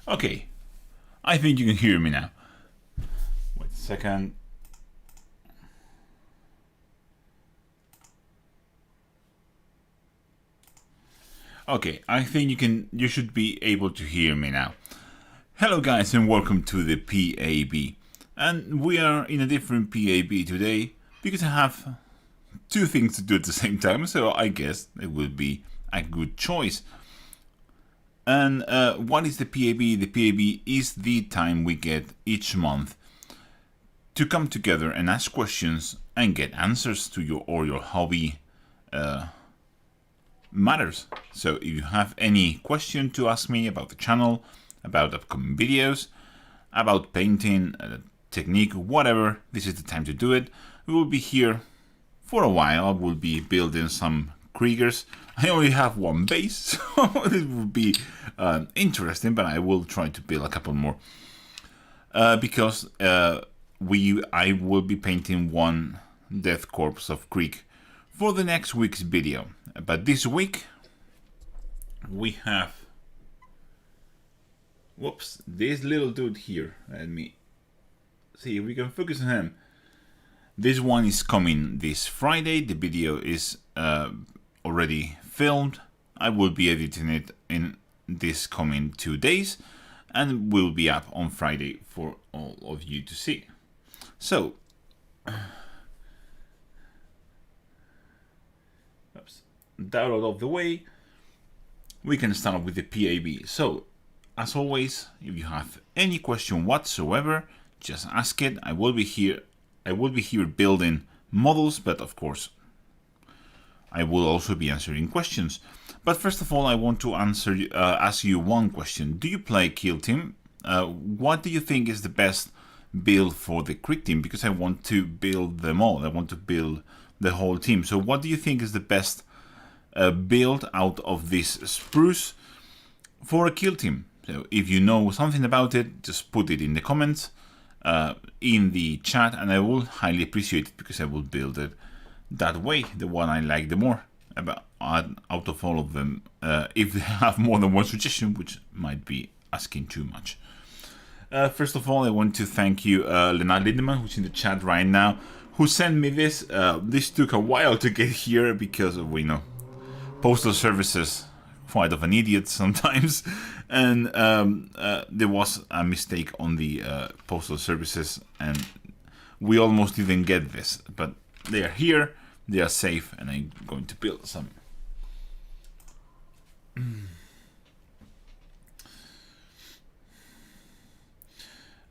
Okay, I think you can hear me now. Wait a second. Okay, I think you should be able to hear me now. Hello guys and welcome to the P.A.B. And we are in a different P.A.B. today because I have two things to do at the same time, so I guess it will be a good choice. And what is the P.A.B? The P.A.B is the time we get each month to come together and ask questions and get answers to your hobby matters. So if you have any question to ask me about the channel, about upcoming videos, about painting, technique, whatever, this is the time to do it. We will be here for a while. I will be building some Kriegers. I only have one base, so it will be interesting, but I will try to build a couple more because I will be painting one death corpse of Krieg for the next week's video. But this week we have this little dude here. Let me see if we can focus on him. This one is coming this Friday. The video is already filmed. I will be editing it in this coming 2 days and will be up on Friday for all of you to see. So that out of the way, we can start with the P.A.B. So as always, if you have any question whatsoever, just ask it. I will be here building models, but of course I will also be answering questions. But first of all, I want to ask you one question. Do you play Kill Team? What do you think is the best build for the Krieg team? Because I want to build them all. I want to build the whole team. So what do you think is the best build out of this spruce for a Kill team? So if you know something about it, just put it in the comments, in the chat, and I will highly appreciate it because I will build it that way, the one I like the more out of all of them, if they have more than one suggestion, which might be asking too much. First of all, I want to thank you, Lennart Lindemann, who's in the chat right now, who sent me this. This took a while to get here because of, postal services, quite of an idiot sometimes, and there was a mistake on the postal services and we almost didn't get this, but they are here, they are safe, and I'm going to build some.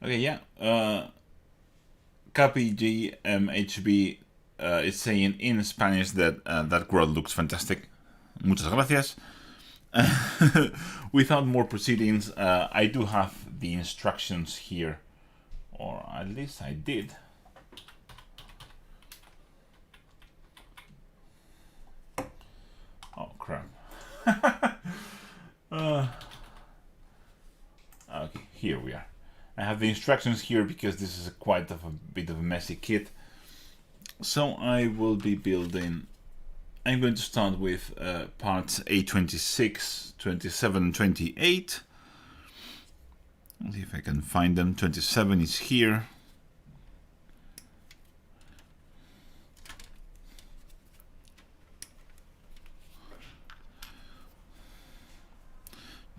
Okay, yeah, KPGMHB is saying in Spanish that that world looks fantastic. Muchas gracias. Without more proceedings, I do have the instructions here, or at least I did. Oh crap. Okay, here we are. I have the instructions here because this is quite of a bit of a messy kit. So I will be building. I'm going to start with parts A26, 27, 28. Let's see if I can find them. 27 is here.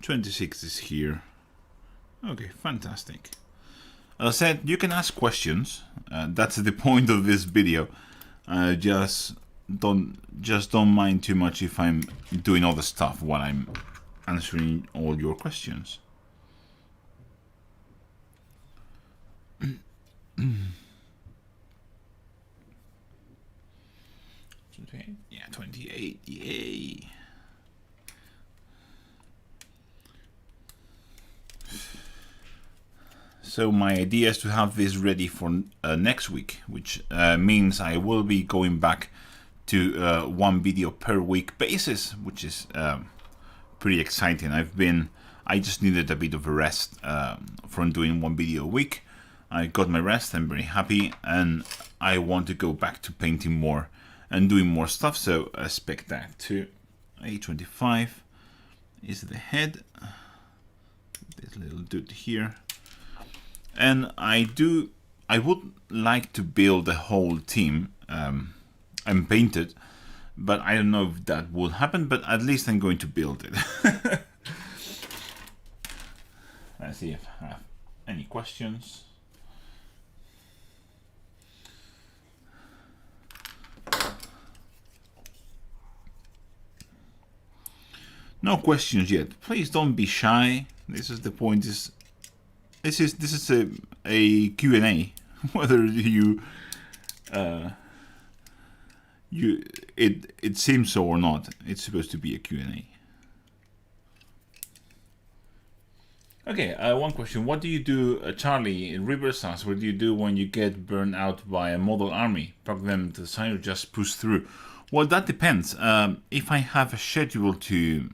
'26 is here. Okay, fantastic. As I said, you can ask questions. That's the point of this video. Just don't mind too much if I'm doing all the stuff while I'm answering all your questions. Yeah, 28, yay. So my idea is to have this ready for next week, which means I will be going back to one video per week basis, which is pretty exciting. I just needed a bit of a rest from doing one video a week. I got my rest, I'm very happy, and I want to go back to painting more and doing more stuff, so expect that too. A25 is the head. this little dude here. And I would like to build a whole team and paint it, but I don't know if that will happen, but at least I'm going to build it. Let's see if I have any questions. No questions yet. Please don't be shy. This is the point. This is a Q&A. Whether it seems so or not, it's supposed to be a Q&A. Okay, one question. What do you do, Charlie, in reverse asks, what do you do when you get burned out by a model army? Park them to the side or just push through? Well, that depends. If I have a schedule to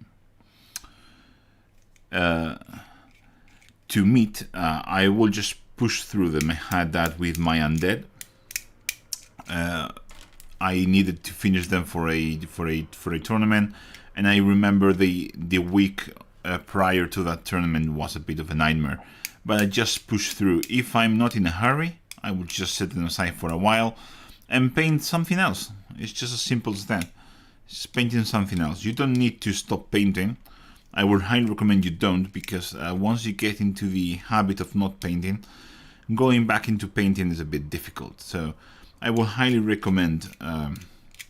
meet, I will just push through them. I had that with my undead. I needed to finish them for a tournament, and I remember the week prior to that tournament was a bit of a nightmare. But I just pushed through. If I'm not in a hurry, I would just set them aside for a while and paint something else. It's just as simple as that. Just painting something else. You don't need to stop painting. I would highly recommend you don't, because once you get into the habit of not painting, going back into painting is a bit difficult. So I would highly recommend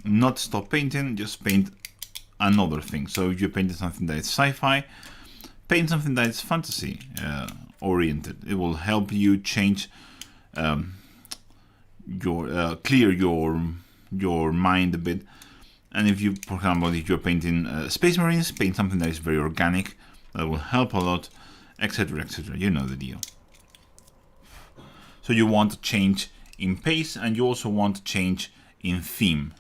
not stop painting, just paint another thing. So if you're painting something that is sci-fi, paint something that is fantasy oriented. It will help you change clear your mind a bit. And if you, for example, if you're painting Space Marines, paint something that is very organic. That will help a lot, etc., etc. You know the deal. So you want to change in pace, and you also want to change in theme.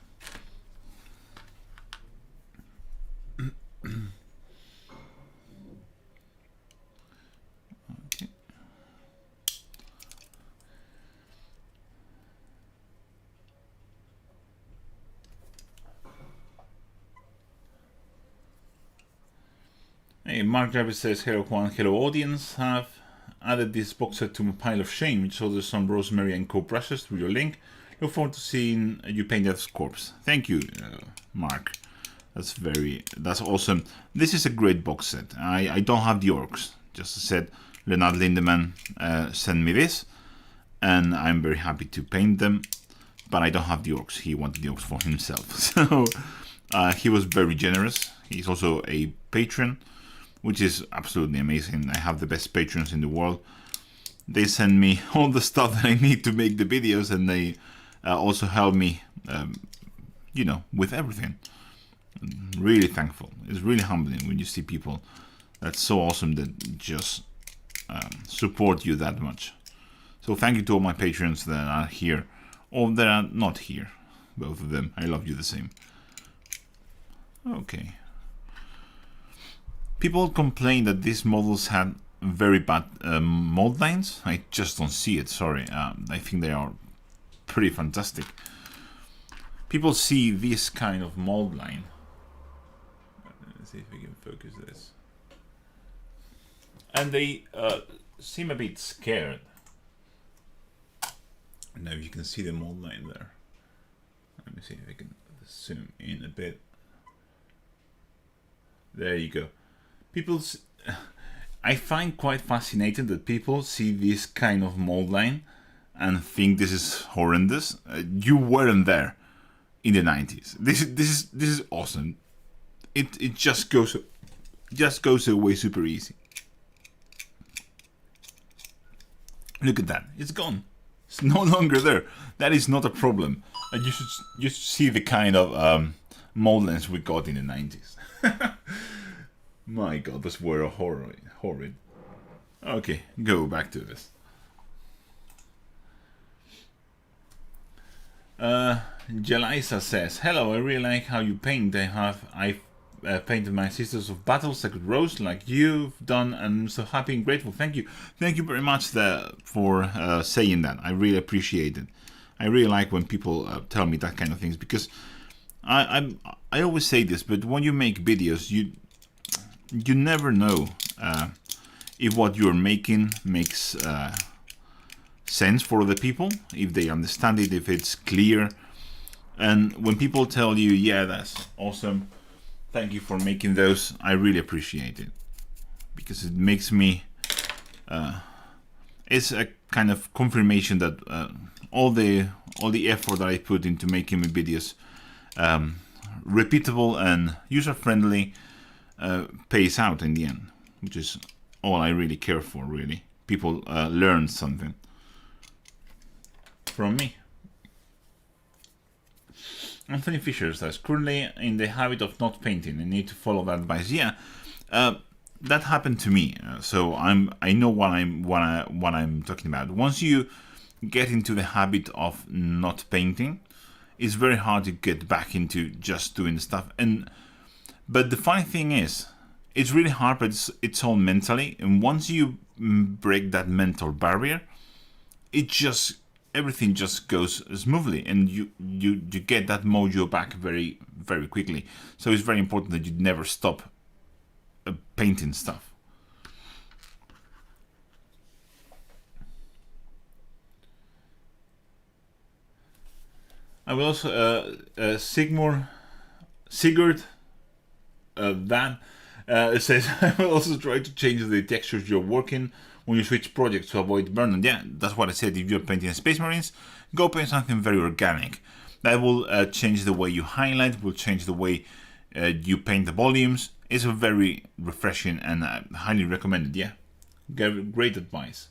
Okay. Hey, Mark Jarvis says, hello Juan, hello audience. Have added this box set to my pile of shame, which orders some Rosemary and Co brushes through your link. Look forward to seeing you paint Death's corpse. Thank you, Mark. That's awesome. This is a great box set. I don't have the orcs. Just as I said, Leonard Lindemann sent me this, and I'm very happy to paint them. But I don't have the orcs. He wanted the orcs for himself, so he was very generous. He's also a patron, which is absolutely amazing. I have the best patrons in the world. They send me all the stuff that I need to make the videos, and they also help me, you know, with everything. I'm really thankful. It's really humbling when you see people that's so awesome that just support you that much. So thank you to all my patrons that are here, or that are not here. Both of them. I love you the same. Okay. People complain that these models had very bad mold lines. I just don't see it, sorry. I think they are pretty fantastic. People see this kind of mold line. Let's see if we can focus this. And they seem a bit scared. Now you can see the mold line there. Let me see if I can zoom in a bit. There you go. I find quite fascinating that people see this kind of mold line and think this is horrendous. You weren't there in the 90s. This is awesome. It just goes away super easy. Look at that. It's gone. It's no longer there. That is not a problem. You should see the kind of mold lines we got in the 90s. My god, those were horrid. Okay, go back to this. Jelisa says, hello, I really like how you paint. I painted my Sisters of Battle, Sacred Rose, like you've done, and I'm so happy and grateful. Thank you. Thank you very much for saying that. I really appreciate it. I really like when people tell me that kind of things, because I always say this, but when you make videos, you never know if what you're making makes sense for the people, if they understand it, if it's clear. And when people tell you, yeah, that's awesome, thank you for making those, I really appreciate it, because it makes me it's a kind of confirmation that all the effort that I put into making my videos repeatable and user-friendly pays out in the end, which is all I really care for, really. People learn something from me. Anthony Fisher says, currently in the habit of not painting. I need to follow that advice. Yeah, that happened to me. So I know what I'm talking about. Once you get into the habit of not painting, it's very hard to get back into just doing stuff. But the funny thing is, it's really hard, but it's all mentally. And once you break that mental barrier, everything just goes smoothly, and you get that mojo back very, very quickly. So it's very important that you never stop painting stuff. I will also Sigurd Van says, I will also try to change the textures you're working when you switch projects to avoid burnout. Yeah, that's what I said. If you're painting Space Marines, go paint something very organic. That will change the way you highlight, will change the way you paint the volumes. It's a very refreshing and highly recommended. Yeah, great advice.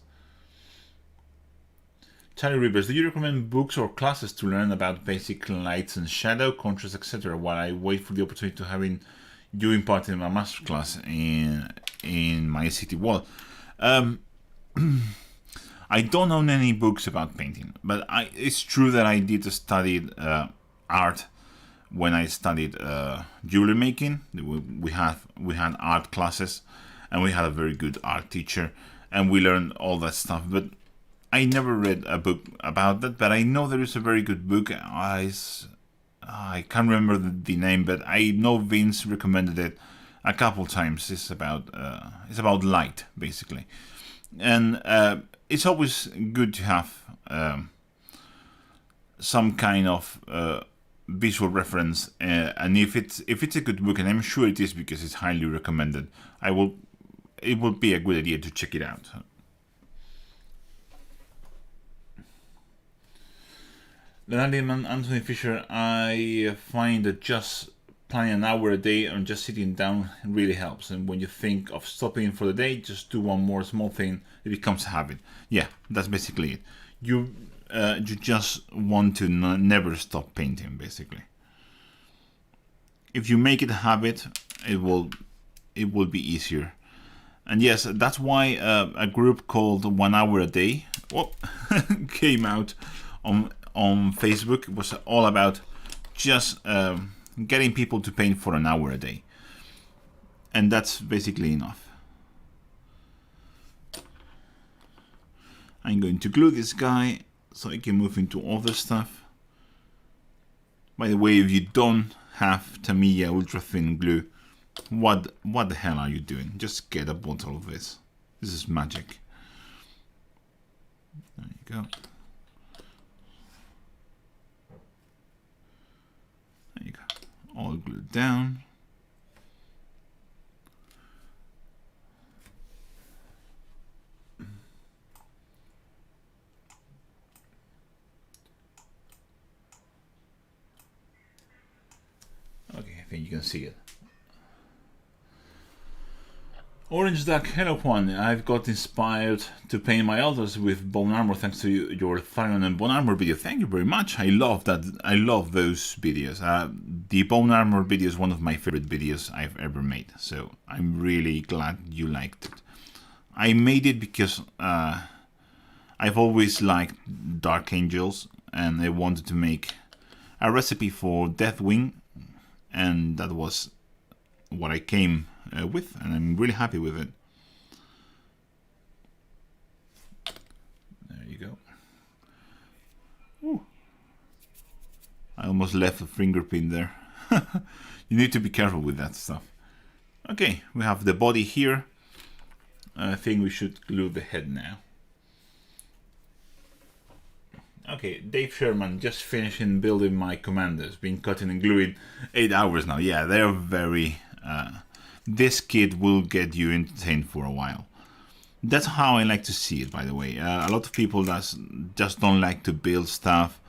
Charlie Rivers, do you recommend books or classes to learn about basic lights and shadow, contrast, etc. while I wait for the opportunity to having you impart in my masterclass in my city? Well, I don't own any books about painting, but it's true that I did study art when I studied jewelry making. We had art classes, and we had a very good art teacher, and we learned all that stuff. But I never read a book about that. But I know there is a very good book. I can't remember the name, but I know Vince recommended it a couple times. It's about light, basically, and it's always good to have some kind of visual reference. And if it's a good book, and I'm sure it is because it's highly recommended, it will be a good idea to check it out. Leonardo and Anthony Fisher, I find that just planning an hour a day and just sitting down really helps. And when you think of stopping for the day, just do one more small thing. It becomes a habit. Yeah, that's basically it. You just want to never stop painting, basically. If you make it a habit, it will be easier. And yes, that's why a group called 1 Hour a Day came out on Facebook. It was all about just getting people to paint for an hour a day, and that's basically enough. I'm going to glue this guy so I can move into other stuff. By the way, if you don't have Tamiya ultra thin glue, what the hell are you doing? Just get a bottle of this. This is magic. There you go. There you go. All glued down. Okay, I think you can see it. Orange Duck, hello Juan. I've got inspired to paint my altars with bone armor thanks to your Thyron and bone armor video. Thank you very much. I love that. I love those videos. The bone armor video is one of my favorite videos I've ever made. So I'm really glad you liked it. I made it because I've always liked Dark Angels, and I wanted to make a recipe for Deathwing, and that was what I came with, and I'm really happy with it. There you go. Ooh. I almost left a finger pin there. You need to be careful with that stuff. Okay, we have the body here. I think we should glue the head now. Okay, Dave Sherman, just finishing building my commanders. Been cutting and gluing 8 hours now. Yeah, they're very... this kit will get you entertained for a while. That's how I like to see it, by the way. A lot of people just don't like to build stuff.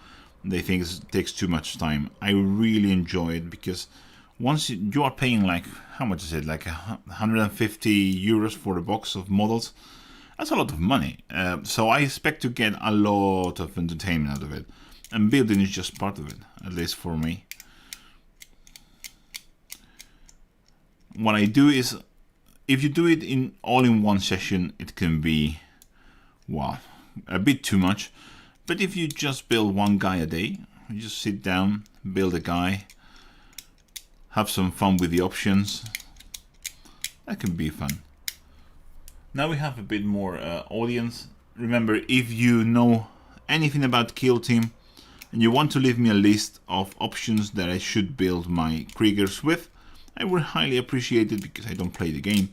They think it takes too much time. I really enjoy it because once you are paying, like, how much is it? Like 150 euros for a box of models. That's a lot of money. So I expect to get a lot of entertainment out of it. And building is just part of it, at least for me. What I do is, if you do it all in one session, it can be, well, a bit too much. But if you just build one guy a day, you just sit down, build a guy, have some fun with the options, that can be fun. Now we have a bit more audience. Remember, if you know anything about Kill Team and you want to leave me a list of options that I should build my Kriegers with, I would highly appreciate it because I don't play the game.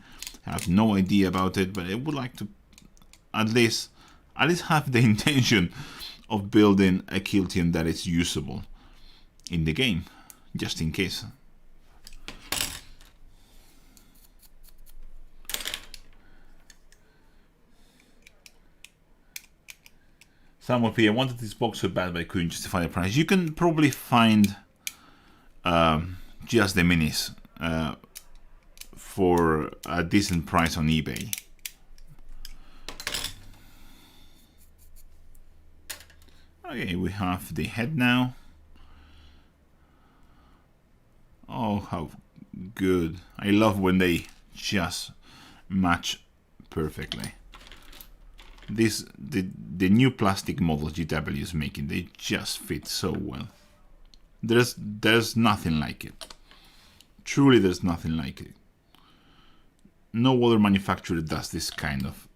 I have no idea about it, but I would like to at least have the intention of building a kill team that is usable in the game, just in case. Samuel P. I wanted this box so bad, but I couldn't justify the price. You can probably find just the minis for a decent price on eBay. Okay, we have the head now. Oh, how good. I love when they just match perfectly. The new plastic models GW is making, they just fit so well. There's nothing like it. Truly, there's nothing like it. No other manufacturer does this kind of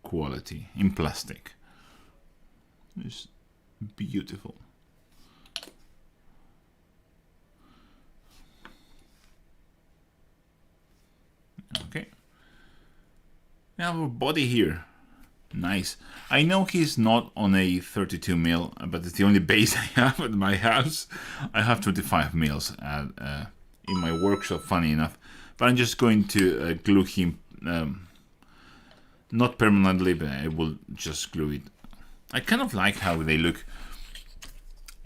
quality in plastic. It's beautiful. Okay. We have a body here. Nice. I know he's not on a 32 mil, but it's the only base I have at my house. I have 25 mils in my workshop, funny enough. But I'm just going to glue him, not permanently, but I will just glue it. I kind of like how they look.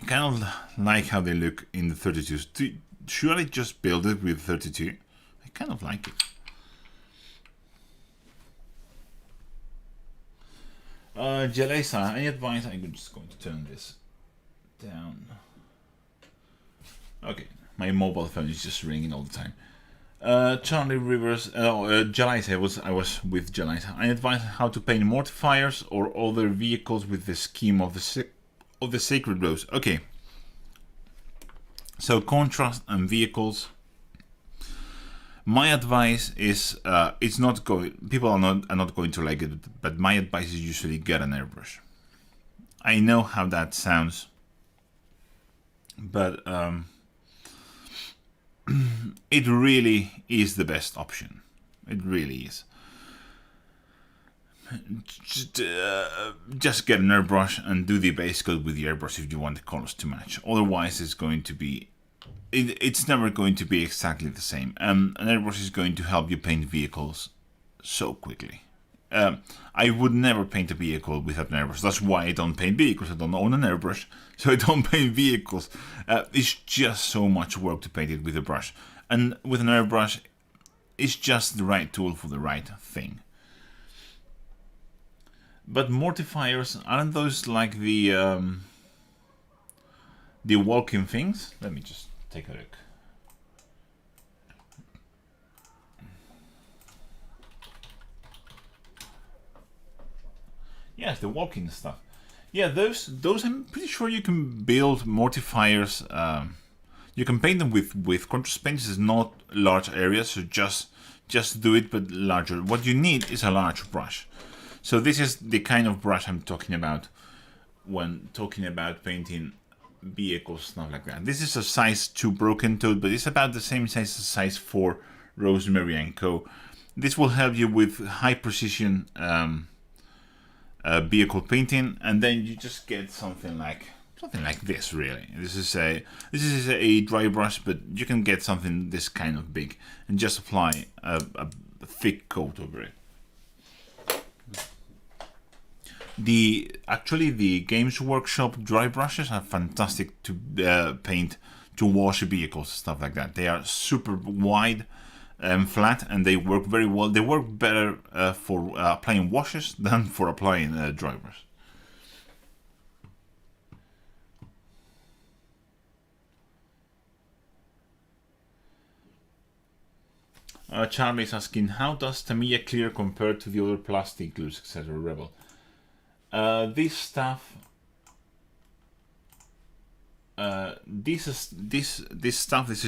I kind of like how they look in the 32s. Should I just build it with 32? I kind of like it. Jalesa, any advice? I'm just going to turn this down. Okay, my mobile phone is just ringing all the time. Charlie Rivers, Jalisa, I was with Jalisa. I advise how to paint mortifiers or other vehicles with the scheme of the sacred rose. Okay, so contrast and vehicles. My advice is, it's not going. People are not going to like it, but my advice is usually get an airbrush. I know how that sounds, but it really is the best option. It really is. Just get an airbrush and do the base coat with the airbrush if you want the colors to match. Otherwise, it's going to be. It's never going to be exactly the same. An airbrush is going to help you paint vehicles so quickly. I would never paint a vehicle without an airbrush. That's why I don't paint vehicles. I don't own an airbrush, so I don't paint vehicles. It's just so much work to paint it with a brush. And with an airbrush, it's just the right tool for the right thing. But mortifiers, aren't those like the walking things? Let me just take a look. Yes, the walking stuff. Yeah, those I'm pretty sure you can build mortifiers. You can paint them with contrast paints. It's not large areas, so just do it, but larger. What you need is a large brush. So this is the kind of brush I'm talking about when talking about painting vehicles, stuff like that. This is a size 2 broken toad, but it's about the same size as size 4 Rosemary & Co. This will help you with high precision vehicle painting, and then you just get something like this. Really, this is a dry brush, but you can get something this kind of big and just apply a thick coat over it. Actually the Games Workshop dry brushes are fantastic to paint, to wash vehicles, stuff like that. They are super wide and flat, and they work very well. They work better for applying washes than for applying dry brush. Charlie is asking, how does Tamiya Clear compare to the other plastic glues, etc. Rebel? This stuff, this is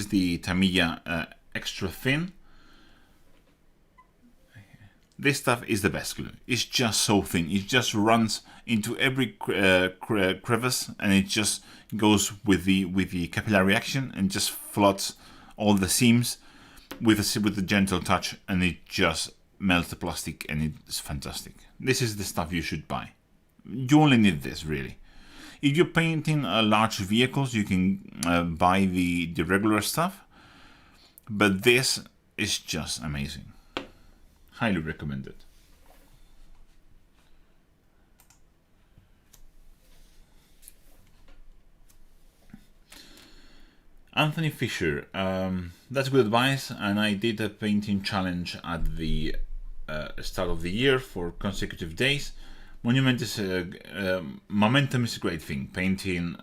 the Tamiya extra thin. This stuff is the best glue. It's just so thin. It just runs into every crevice, and it just goes with the capillary action and just floods all the seams with a gentle touch, and it just melts the plastic, and it's fantastic. This is the stuff you should buy. You only need this, really. If you're painting large vehicles, you can buy the regular stuff, but this is just amazing. Highly recommended. Anthony Fisher, that's good advice, and I did a painting challenge at the start of the year for consecutive days. Momentum is a great thing. Painting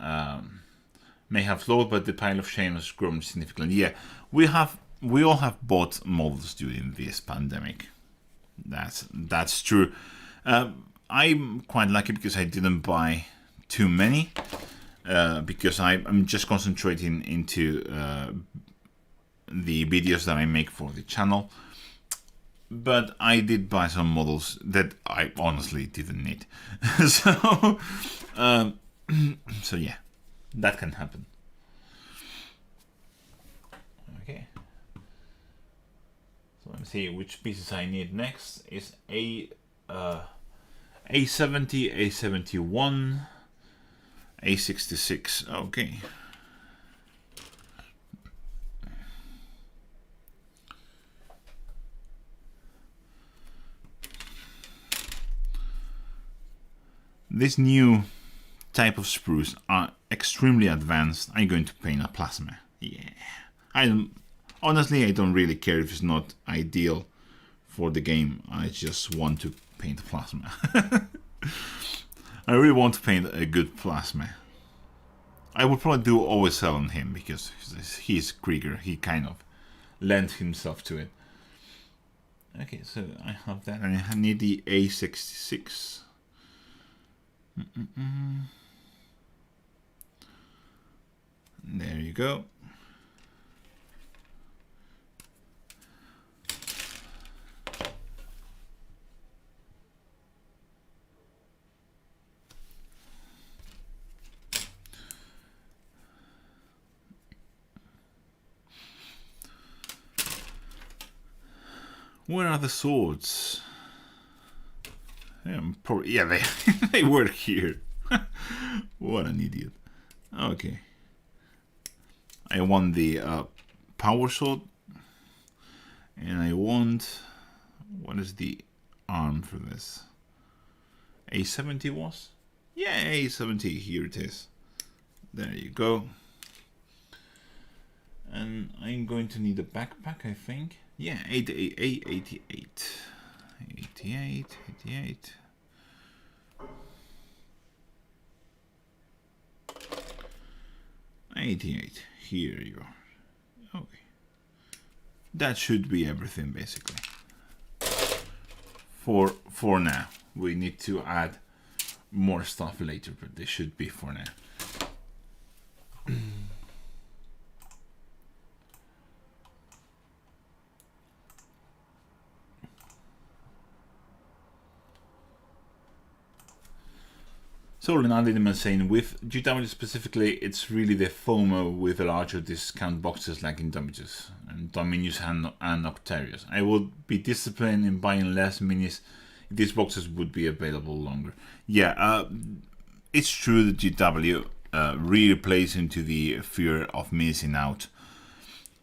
may have slowed, but the pile of shame has grown significantly. Yeah, we all have bought models during this pandemic. That's true. I'm quite lucky because I didn't buy too many, because I'm just concentrating into the videos that I make for the channel. But I did buy some models that I honestly didn't need. So yeah, that can happen. Okay. So let me see which pieces I need next. Is A70, A71, A66. Okay. This new type of sprues are extremely advanced. I'm going to paint a plasma. Yeah. Honestly, I don't really care if it's not ideal for the game. I just want to paint a plasma. I really want to paint a good plasma. I would probably do OSL on him because he's Krieger. He kind of lent himself to it. Okay, so I have that, and I need the A66. There you go. Where are the swords? Yeah, they they were here. What an idiot. Okay. I want the power sword, and I want, what is the arm for this? A70 was? Yeah, A70, here it is. There you go. And I'm going to need a backpack, I think. Yeah, 88. 88. Here you are. Okay. That should be everything basically. For now. We need to add more stuff later, but this should be for now. So Leonardo saying, with GW specifically, it's really the FOMO with the larger discount boxes like Indomitus and Dominus and Octarius. I would be disciplined in buying less minis if these boxes would be available longer. Yeah, it's true that GW really plays into the fear of missing out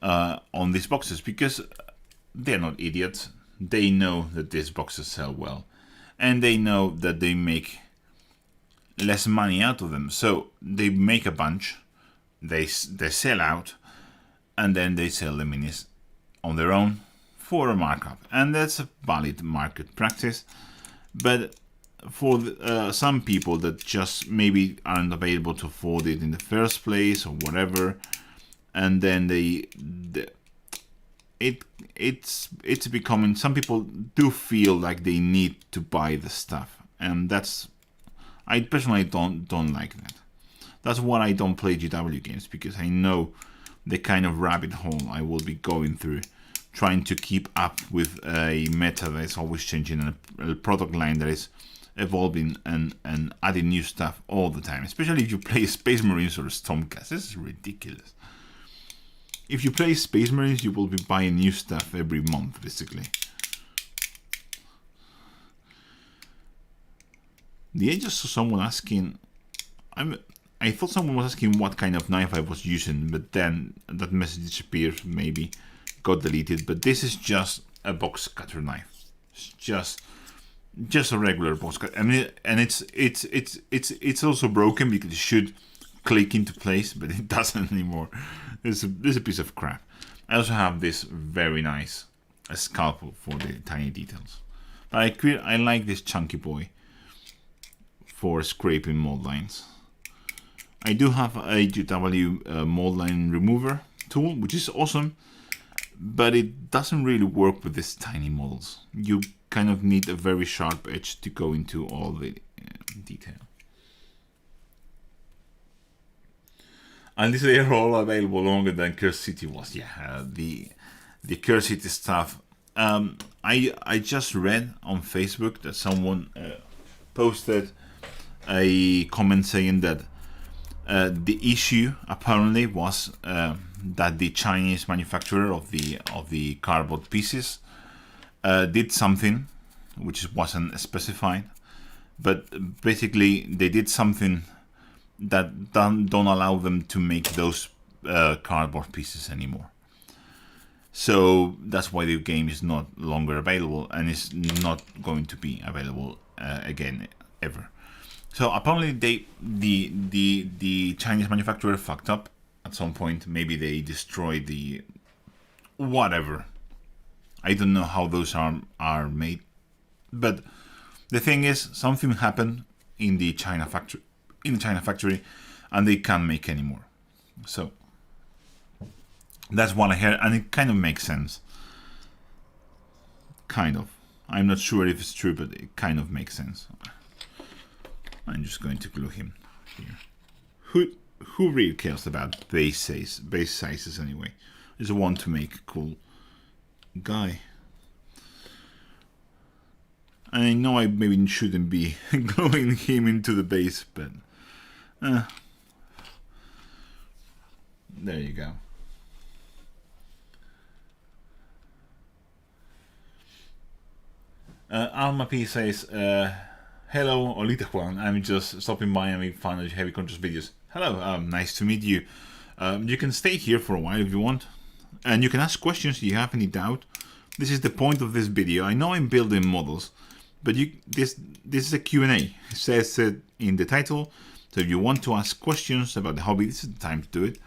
on these boxes, because they're not idiots. They know that these boxes sell well, and they know that they make less money out of them. So they make a bunch, they sell out, and then they sell the minis on their own for a markup, and that's a valid market practice. But for some people that just maybe aren't available to afford it in the first place or whatever, and then it's becoming, some people do feel like they need to buy the stuff, and that's, I personally don't like that. That's why I don't play GW games, because I know the kind of rabbit hole I will be going through, trying to keep up with a meta that is always changing, and a product line that is evolving and adding new stuff all the time. Especially if you play Space Marines or Stormcast. This is ridiculous. If you play Space Marines, you will be buying new stuff every month, basically. I just saw someone asking, I thought someone was asking what kind of knife I was using, but then that message disappeared, maybe got deleted. But this is just a box cutter knife. It's just a regular box cutter. I mean, and it's also broken because it should click into place, but it doesn't anymore. This is a piece of crap. I also have this very nice scalpel for the tiny details. But I like this chunky boy for scraping mold lines. I do have a GW mold line remover tool, which is awesome, but it doesn't really work with these tiny models. You kind of need a very sharp edge to go into all the detail. And these are all available longer than Curse City was. Yeah, the Curse City stuff. I just read on Facebook that someone posted a comment saying that the issue apparently was that the Chinese manufacturer of the cardboard pieces did something which wasn't specified, but basically they did something that don't allow them to make those cardboard pieces anymore. So that's why the game is not longer available, and is not going to be available again ever. So apparently the Chinese manufacturer fucked up at some point. Maybe they destroyed the whatever. I don't know how those are made, but the thing is, something happened in the China factory. And they can't make anymore. So that's what I heard, and it kind of makes sense. Kind of. I'm not sure if it's true, but it kind of makes sense. I'm just going to glue him here. Who really cares about base sizes anyway? I just want to make a cool guy. And I know I maybe shouldn't be gluing him into the base, but there you go. Alma P says, hello, Olita Juan. I'm just stopping by and making fun of heavy contrast videos. Hello, nice to meet you. You can stay here for a while if you want, and you can ask questions if you have any doubt. This is the point of this video. I know I'm building models, but this is a Q&A. It says it in the title. So if you want to ask questions about the hobby, this is the time to do it.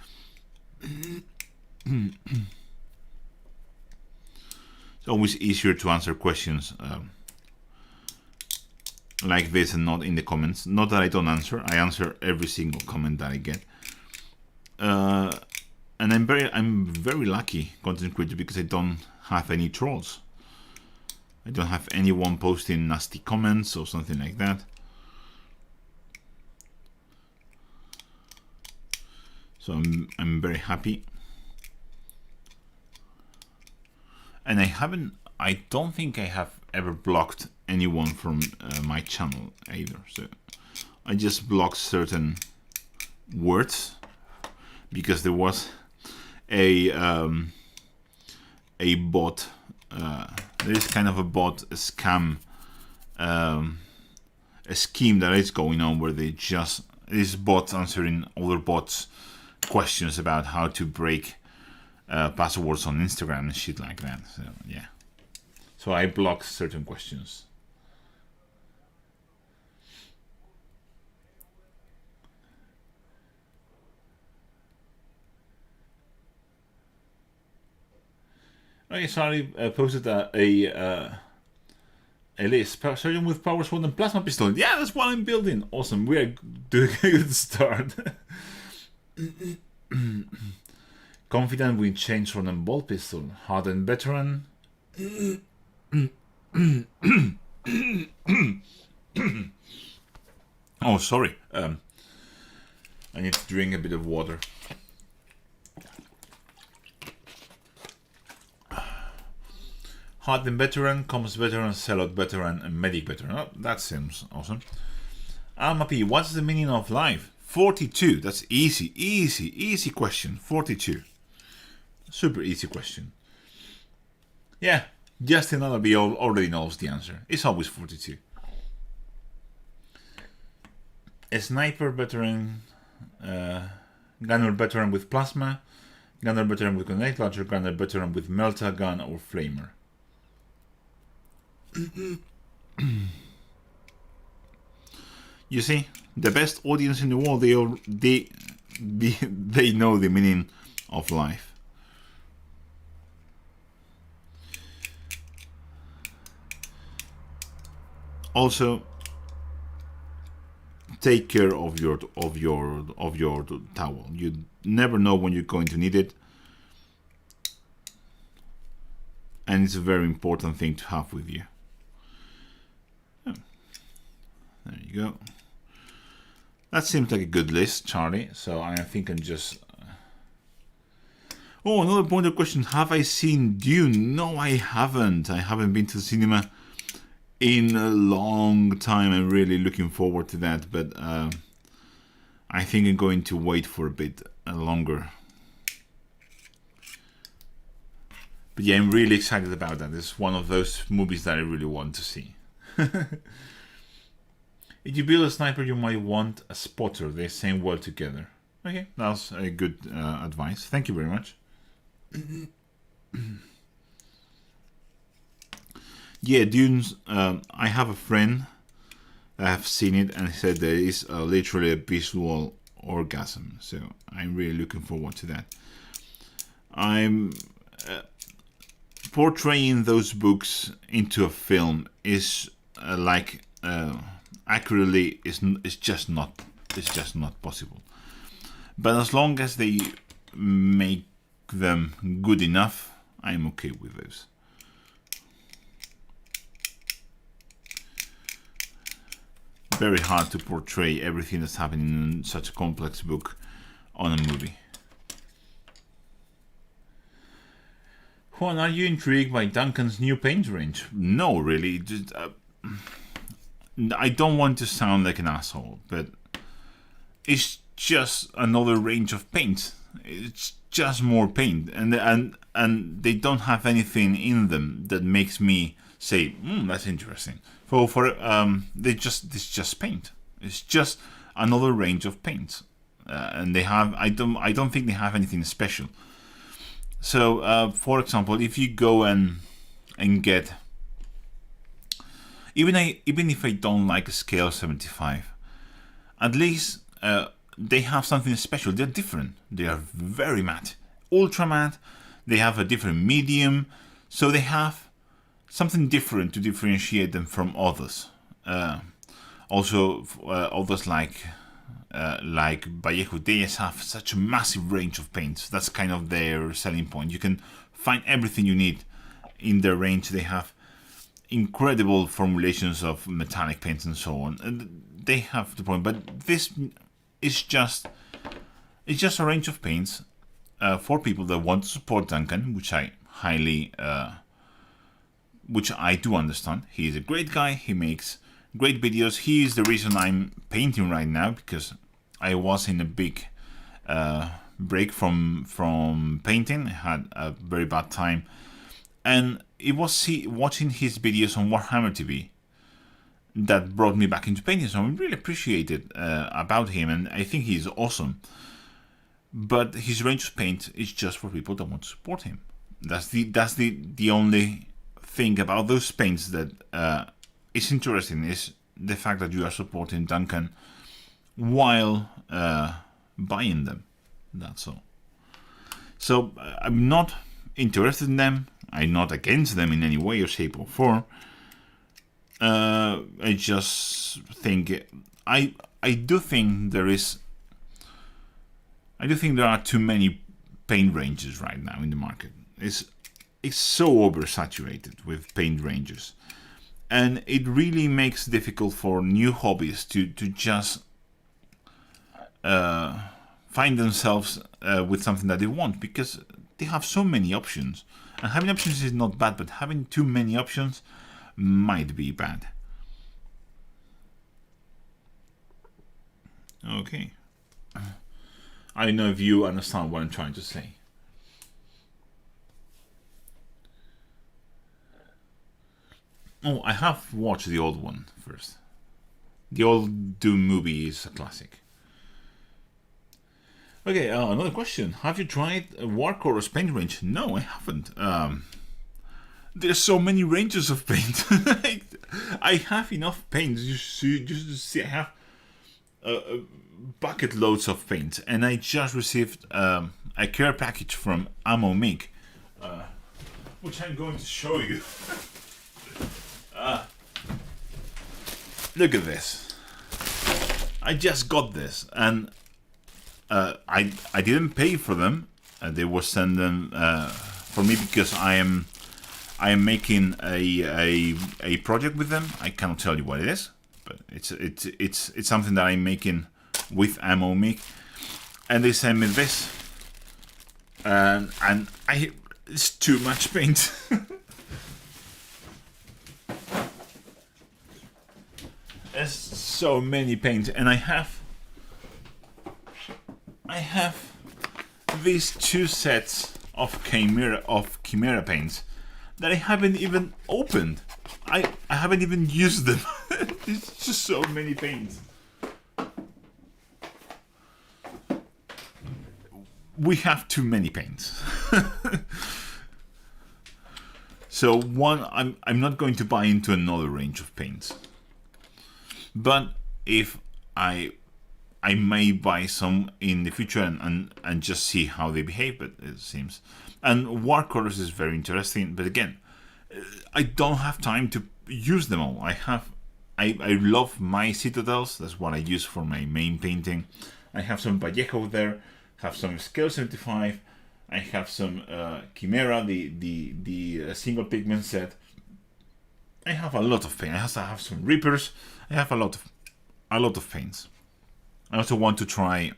It's always easier to answer questions like this and not in the comments. Not that I don't answer. I answer every single comment that I get. And I'm very lucky content creator because I don't have any trolls. I don't have anyone posting nasty comments or something like that. So I'm very happy. And I don't think I have ever blocked anyone from my channel either. So I just blocked certain words because there was a bot. There is kind of a bot, a scam, a scheme that is going on where they just this bot answering other bots questions about how to break passwords on Instagram and shit like that. So yeah, so I blocked certain questions. Okay, sorry, posted a list. Surgeon with power sword and plasma pistol. Yeah, that's what I'm building. Awesome. We are doing a good start. Confident with chainsaw and bolt pistol. Hardened veteran. Oh, sorry. I need to drink a bit of water. Hardened veteran, comms veteran, sellout veteran, and medic veteran. Oh, that seems awesome. Alma P, what's the meaning of life? 42. That's easy question. 42. Super easy question. Yeah, Justin B already knows the answer. It's always 42. A sniper veteran, gunner veteran with plasma, gunner veteran with grenade launcher, gunner veteran with melta gun or flamer. You see, the best audience in the world, they know the meaning of life. Also, take care of your towel. You never know when you're going to need it, and it's a very important thing to have with you. There you go. That seems like a good list, Charlie. So I think I'm just... Oh, another point of question. Have I seen Dune? No, I haven't. I haven't been to the cinema in a long time. I'm really looking forward to that. But I think I'm going to wait for a bit longer. But yeah, I'm really excited about that. It's one of those movies that I really want to see. If you build a sniper, you might want a spotter. They sing well together. Okay, that's a good advice. Thank you very much. Yeah, Dunes. I have a friend that have seen it and he said there is literally a visual orgasm. So I'm really looking forward to that. I'm portraying those books into a film is like. Accurately is just not possible. But as long as they make them good enough, I'm okay with those. Very hard to portray everything that's happening in such a complex book on a movie. Juan, are you intrigued by Duncan's new paint range? No, really. Just, I don't want to sound like an asshole, but it's just another range of paint. It's just more paint, and they don't have anything in them that makes me say, that's interesting. It's just paint. It's just another range of paints, and they have. I don't think they have anything special. So, for example, if you go and get. Even if I don't like a scale 75, at least they have something special. They're different. They are very matte, ultra matte. They have a different medium, so they have something different to differentiate them from others. Also, others like Vallejo, they have such a massive range of paints. That's kind of their selling point. You can find everything you need in their range. They have incredible formulations of metallic paints and so on, and they have the point. But this is just a range of paints for people that want to support Duncan, which I highly which I do understand. He is a great guy. He makes great videos. He is the reason I'm painting right now, because I was in a big break from painting. I had a very bad time, and it was watching his videos on Warhammer TV that brought me back into painting. So I really appreciate it about him, and I think he's awesome. But his range of paint is just for people that want to support him. That's the only thing about those paints that is interesting, is the fact that you are supporting Duncan while buying them. That's all. So I'm not interested in them. I'm not against them in any way or shape or form. I just think I do think there are too many paint ranges right now in the market. It's so oversaturated with paint ranges, and it really makes it difficult for new hobbyists to just find themselves with something that they want, because they have so many options. And having options is not bad, but having too many options might be bad. Okay. I don't know if you understand what I'm trying to say. Oh, I have watched the old one first. The old Doom movie is a classic. Okay, another question. Have you tried Warhammer's paint range? No, I haven't. There's so many ranges of paint. I have enough paint. Just to see, I have bucket loads of paint, and I just received a care package from Ammo Mig, which I'm going to show you. Look at this. I just got this, and I didn't pay for them. They were sent them for me because I am making a project with them. I cannot tell you what it is, but it's something that I'm making with Ammo Mig, and they sent me this, and it's too much paint. There's so many paints, and I have these two sets of Chimera paints that I haven't even opened. I haven't even used them. It's just so many paints. We have too many paints. So I'm not going to buy into another range of paints. But if I may buy some in the future and just see how they behave, but it seems. And watercolors is very interesting, but again, I don't have time to use them all. I love my Citadels. That's what I use for my main painting. I have some Vallejo there, have some Scale 75. I have some Chimera, the single pigment set. I have a lot of paint. I also have some Reapers. I have a lot of paints. I also want to try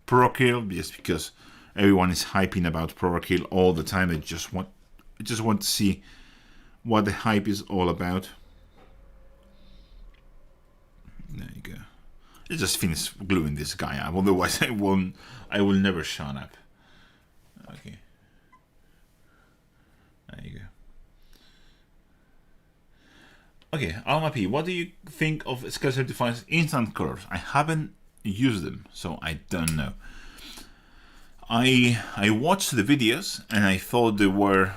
Prokill, just because everyone is hyping about Prokill all the time. I just want to see what the hype is all about. There you go. I just finished gluing this guy up. Otherwise, I will never shut up. Okay. There you go. Okay, Alma P, what do you think of Scale 75's instant colors? I haven't used them, so I don't know. I watched the videos and I thought they were,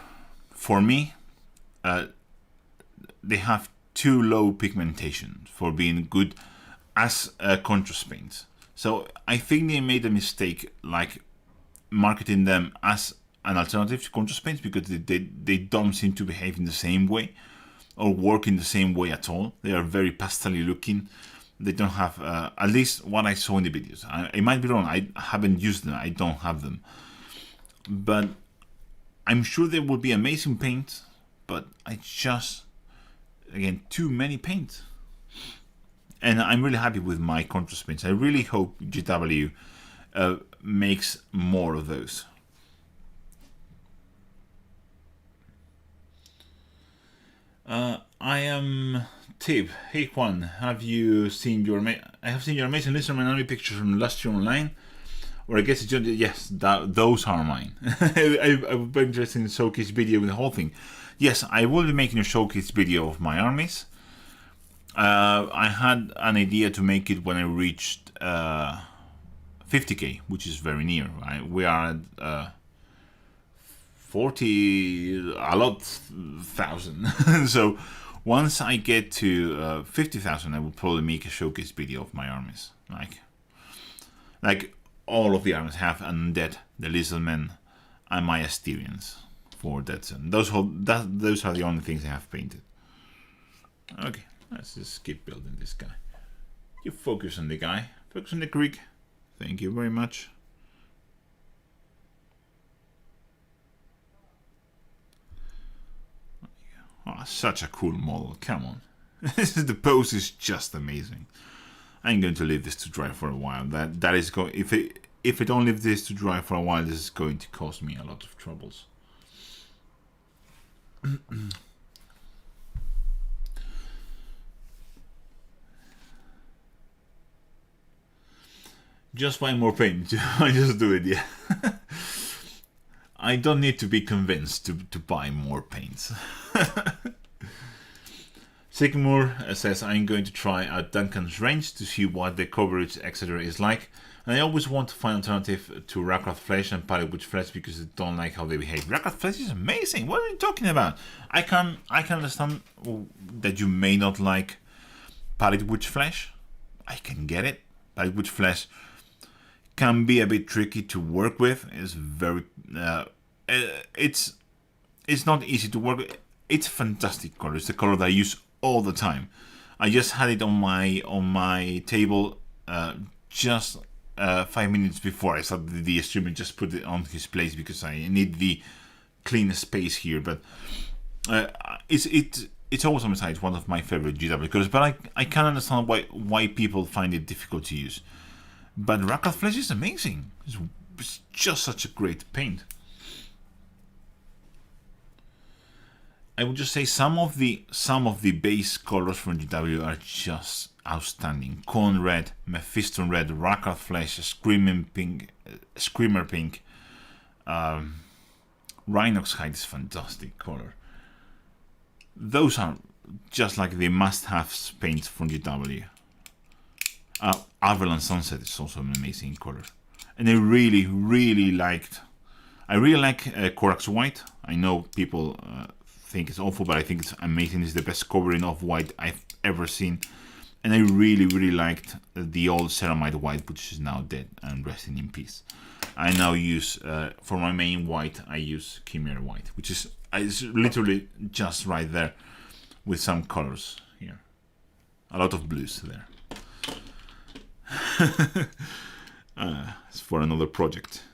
for me, they have too low pigmentation for being good as contrast paints. So I think they made a mistake, like marketing them as an alternative to contrast paints, because they don't seem to behave in the same way or work in the same way at all. They are very pastel-y looking. They don't have, at least what I saw in the videos. I might be wrong. I haven't used them. I don't have them. But I'm sure they will be amazing paint. But I just, again, too many paint. And I'm really happy with my contrast paints. I really hope GW makes more of those. I am Tib. Hey Juan, have you seen your I have seen your amazing Listerman army pictures from last year online. Or I guess it's just, yes, those are mine. I would be interested in a showcase video with the whole thing. Yes, I will be making a showcase video of my armies. I had an idea to make it when I reached 50k, which is very near. Right? We are at 40, a lot thousand. So once I get to 50,000, I will probably make a showcase video of my armies. Like all of the armies have undead, the lizardmen, and my Asterians for that. Those are the only things I have painted. Okay, let's just keep building this guy. You focus on the guy. Focus on the Krieg. Thank you very much. Oh, such a cool model. Come on. The pose is just amazing. I'm going to leave this to dry for a while. That is going. If I don't leave this to dry for a while, this is going to cause me a lot of troubles. Just buy more paint. I just do it, yeah. I don't need to be convinced to buy more paints. Sycamore says, I'm going to try out Duncan's range to see what the coverage, etc. is like. And I always want to find alternative to Rackrath Flesh and Pallid Witch Flesh because I don't like how they behave. Rackrath Flesh is amazing. What are you talking about? I can understand that you may not like Pallid Witch Flesh. I can get it. Pallid Witch Flesh can be a bit tricky to work with. It's very it's not easy to work with. It's a fantastic color. It's the color that I use all the time. I just had it on my table just 5 minutes before I started the stream, and just put it on his place because I need the clean space here. But it's always on my side. It's one of my favorite GW colors. But I can understand why people find it difficult to use. But Rackrath Flesh is amazing. It's just such a great paint. I would just say some of the base colors from GW are just outstanding. Corn Red, Mephiston Red, Rackrath Flesh, Screamer Pink, Rhinox Hide is fantastic color. Those are just like the must-have paints from GW. Avalon Sunset is also an amazing color, and I really like Corax White. I know people think it's awful, but I think it's amazing. It's the best covering of white I've ever seen, and I really liked the old Ceramite White, which is now dead and resting in peace. I now use for my main white, I use Chimera White, which is literally just right there with some colors here, a lot of blues there. It's for another project.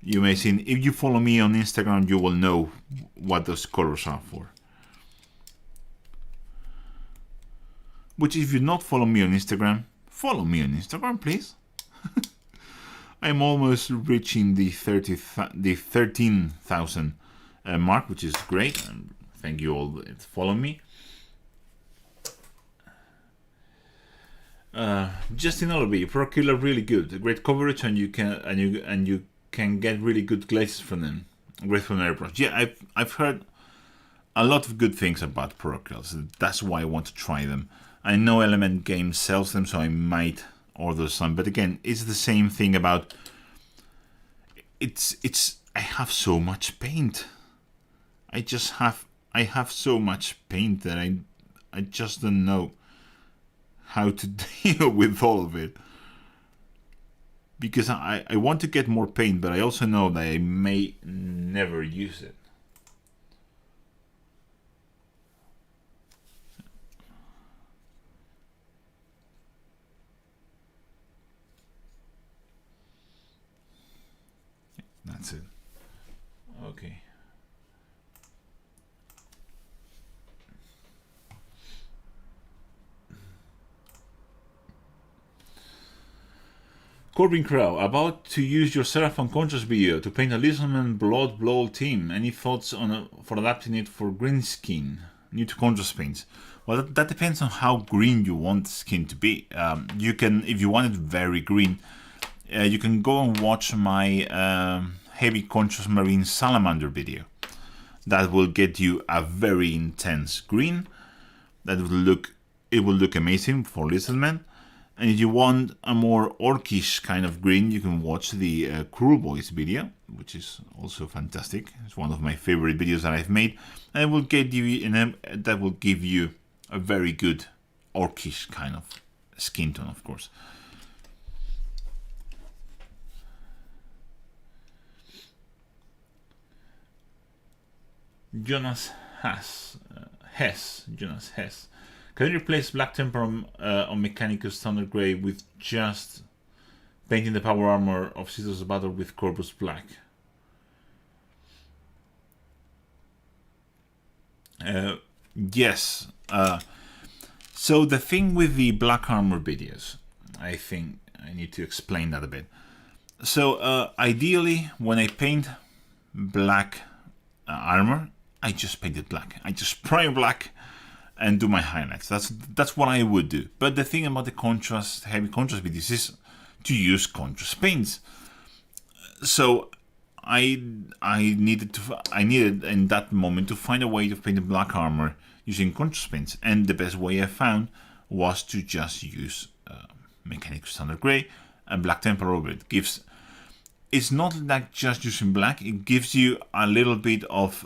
You may see, if you follow me on Instagram, you will know what those colors are for. Which, if you not follow me on Instagram, follow me on Instagram, please. I'm almost reaching the 13,000 mark, which is great. And thank you all that follow me. Justin Ellerby, Pro Killer, really good. Great coverage, and you can get really good glazes from them. Great from airbrush. Yeah, I've heard a lot of good things about Pro Killers. That's why I want to try them. I know Element Games sells them, so I might order some. But again, it's the same thing about it's. I have so much paint. I have so much paint that I just don't know how to deal with all of it, because I want to get more paint, but I also know that I may never use it. That's it. Okay. Corbin Crow, about to use your Seraphon Contrast video to paint a Littleman Blood Blow team. Any thoughts on for adapting it for green skin? New to contrast paints. Well, that depends on how green you want the skin to be. You can, if you want it very green, you can go and watch my heavy contrast marine salamander video. That will get you a very intense green. That will look, it will look amazing for Littleman. And if you want a more orcish kind of green, you can watch the Cruel Boys video, which is also fantastic. It's one of my favorite videos that I've made, and it will get you that will give you a very good orcish kind of skin tone, of course. Jonas Hess. Can you replace Black Temper on Mechanicus Standard Grey with just painting the power armor of Caesar's Battle with Corpus Black? Yes. So the thing with the black armor videos, I think I need to explain that a bit. So ideally, when I paint black armor, I just paint it black. I just prime black and do my highlights. That's what I would do. But the thing about the contrast, heavy contrast videos is to use contrast paints. So I needed in that moment to find a way to paint the black armor using contrast paints, and the best way I found was to just use Mechanical Standard Grey and Black Temper over it. It's not like just using black, it gives you a little bit of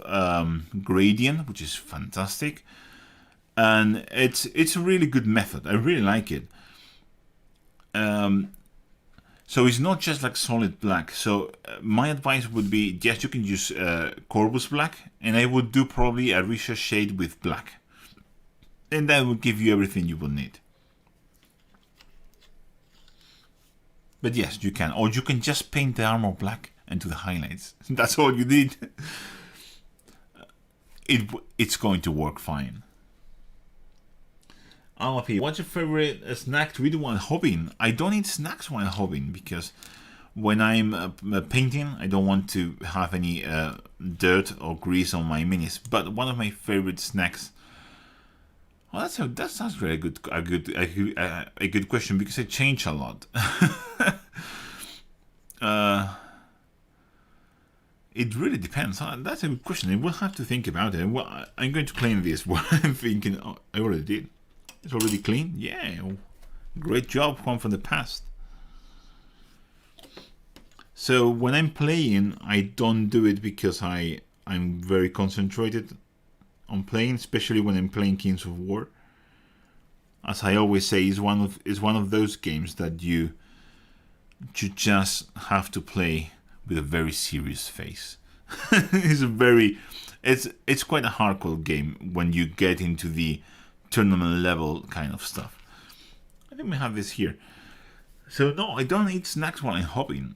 gradient, which is fantastic. And it's a really good method. I really like it. So it's not just like solid black. So my advice would be, yes, you can use Corpus Black, and I would do probably a richer shade with black. And that will give you everything you will need. But yes, you can. Or you can just paint the armor black and do the highlights. That's all you need. It's going to work fine. Alapi, what's your favorite snack to eat while hobbying? I don't eat snacks while hobbying because when I'm painting, I don't want to have any dirt or grease on my minis. But one of my favorite snacks. Well, that's very good. A good question because I change a lot. It really depends. That's a good question. We'll have to think about it. Well, I'm going to claim this. What I'm thinking, I already did. It's already clean? Yeah. Great job, Juan, from the past. So when I'm playing, I don't do it because I'm very concentrated on playing, especially when I'm playing Kings of War. As I always say, it's one of those games that you just have to play with a very serious face. It's quite a hardcore game when you get into the tournament level kind of stuff. I think we have this here. So no, I don't eat snacks while I'm hobbying,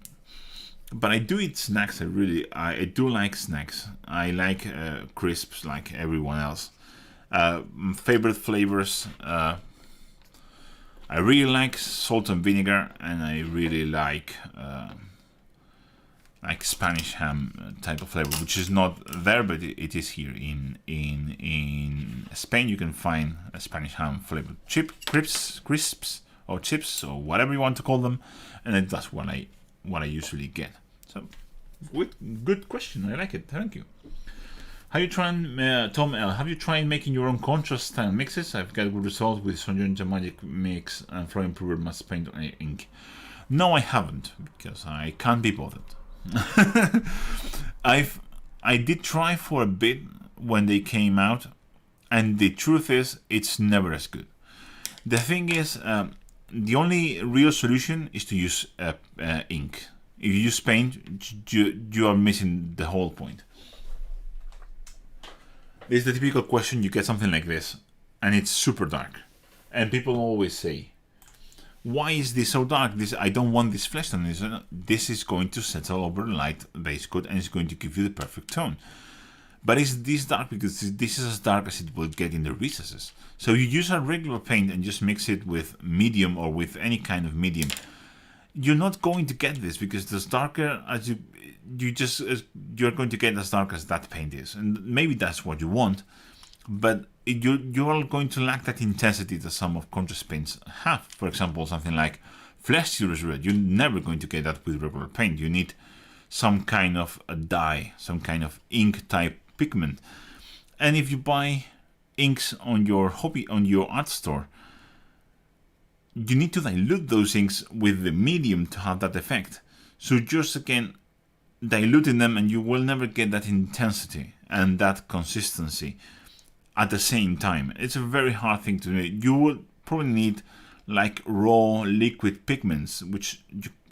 but I do eat snacks. I do like snacks. I like crisps like everyone else. Favorite flavors. I really like salt and vinegar, and I really like Spanish ham type of flavor, which is not there, but it is here in Spain. You can find a Spanish ham flavored crisps or chips or whatever you want to call them, and that's what I usually get. So, good question. I like it. Thank you. Have you tried, Tom L? Have you tried making your own contrast style mixes? I've got good results with Sonja Magic Mix and Flow Improver Mass Paint ink. No, I haven't because I can't be bothered. I did try for a bit when they came out, and the truth is it's never as good. The thing is, the only real solution is to use ink. If you use paint, you are missing the whole point. This is the typical question. You get something like this and it's super dark, and people always say, why is this so dark? I don't want this flesh tone. This is going to settle over light base coat and it's going to give you the perfect tone. But it's this dark because this is as dark as it will get in the recesses. So you use a regular paint and just mix it with medium or with any kind of medium. you're not going to get this, because the darker as you're going to get as dark as that paint is, and maybe that's what you want, but you are going to lack that intensity that some of contrast paints have. For example, something like Flesh Series Red, you're never going to get that with regular paint. You need some kind of a dye, some kind of ink type pigment. And if you buy inks on your art store, you need to dilute those inks with the medium to have that effect. So just again, diluting them, and you will never get that intensity and that consistency at the same time. It's a very hard thing to do. You will probably need like raw liquid pigments, which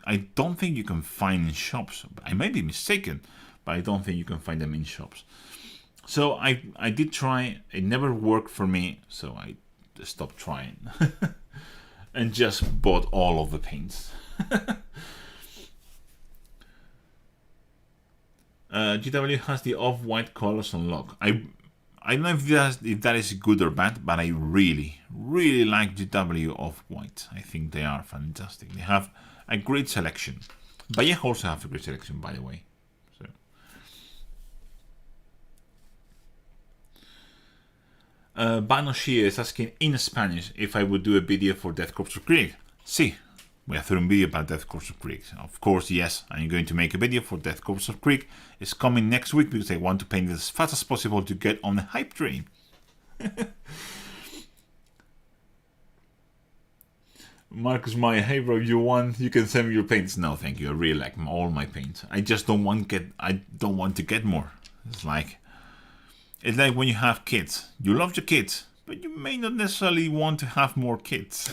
I don't think you can find in shops. I may be mistaken, but I don't think you can find them in shops. So I did try, it never worked for me, so I stopped trying and just bought all of the paints. GW has the off-white colors on lock. I don't know if that is good or bad, but I really like GW off-white. I think they are fantastic. They have a great selection. Vallejo also have a great selection, by the way. Banoshia is asking in Spanish if I would do a video for Death Corps of Krieg. Sí, voy a hacer un video para Death Corps of Krieg. Of course, yes, I'm going to make a video for Death Corps of Krieg. It's coming next week because I want to paint it as fast as possible to get on the hype train. Marcus Maya, hey bro, you can send me your paints. No, thank you. I really like all my paints. I just don't want to get more. It's like when you have kids. You love your kids, but you may not necessarily want to have more kids.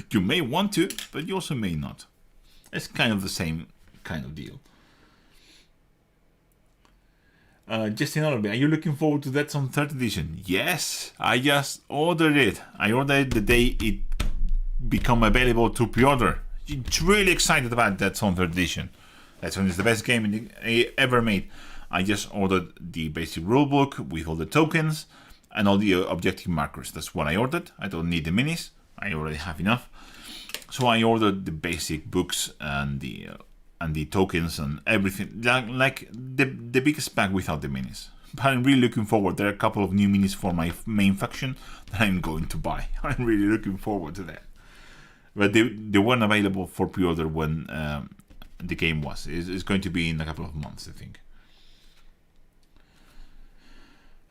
You may want to, but you also may not. It's kind of the same kind of deal. Justin Ollerby, are you looking forward to that on 3rd edition? Yes, I just ordered it. I ordered it the day it become available to pre-order. It's really excited about that on 3rd edition. That one is the best game ever made. I just ordered the basic rulebook with all the tokens and all the objective markers. That's what I ordered. I don't need the minis. I already have enough. So I ordered the basic books and the tokens and everything. Like the biggest pack without the minis. But I'm really looking forward. There are a couple of new minis for my main faction that I'm going to buy. I'm really looking forward to that. But they weren't available for pre-order when the game was. It's going to be in a couple of months, I think.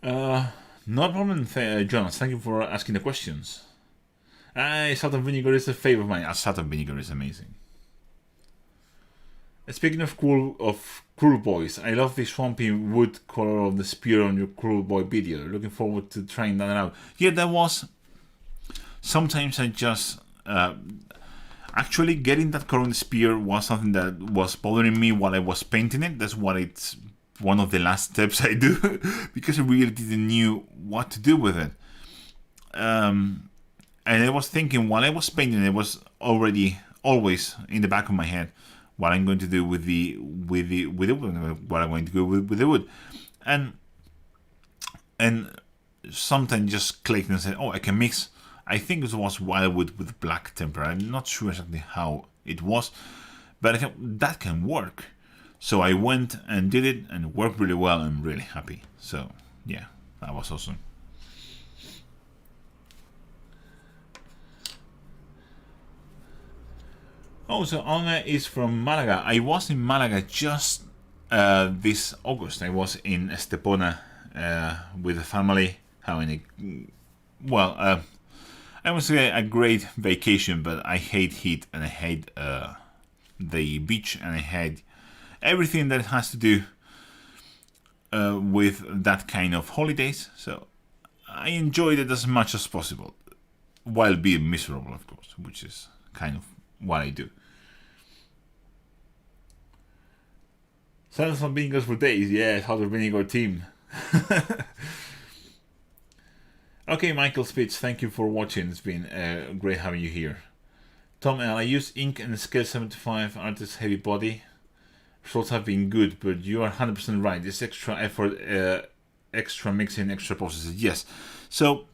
No problem, Jonas. Thank you for asking the questions. Salt and Vinegar is a favorite of mine. Salt and Vinegar is amazing. Speaking of Cruel Boys, I love the swampy wood color of the spear on your Cruel Boy video. Looking forward to trying that out. Yeah, that was... Sometimes I just... actually, getting that color on the spear was something that was bothering me while I was painting it. That's what it's... one of the last steps I do because I really didn't know what to do with it. And I was thinking while I was painting, it was already always in the back of my head what I'm going to do with the wood, what I'm going to do with the wood, and sometimes just clicked and said, oh, I can mix. I think it was wildwood with black temper. I'm not sure exactly how it was, but I thought that can work. So I went and did it, and it worked really well. I'm really happy. So yeah, that was awesome. Oh, so Anna is from Malaga. I was in Malaga just this August. I was in Estepona with the family, having I would say a great vacation, but I hate heat and I hate the beach and I hate everything that has to do with that kind of holidays. So I enjoyed it as much as possible, while being miserable, of course, which is kind of what I do. Salt and Vinegar for days. Yeah, Salt and Vinegar team. Okay, Michael Spitz, thank you for watching. It's been great having you here. Tom L, I use ink and scale 75 artist heavy body. Results have been good, but you are 100% right. This extra effort, extra mixing, extra processes. Yes. So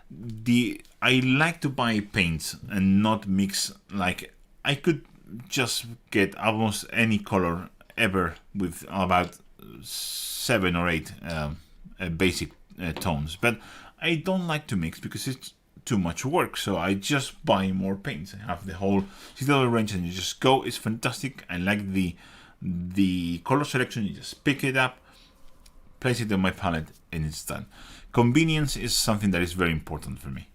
the I like to buy paints and not mix. Like, I could just get almost any color ever with about 7 or 8 basic tones, but I don't like to mix because it's too much work, so I just buy more paints. I have the whole $6 range and you just go. It's fantastic. I like the color selection. You just pick it up, place it on my palette, and it's done. Convenience is something that is very important for me.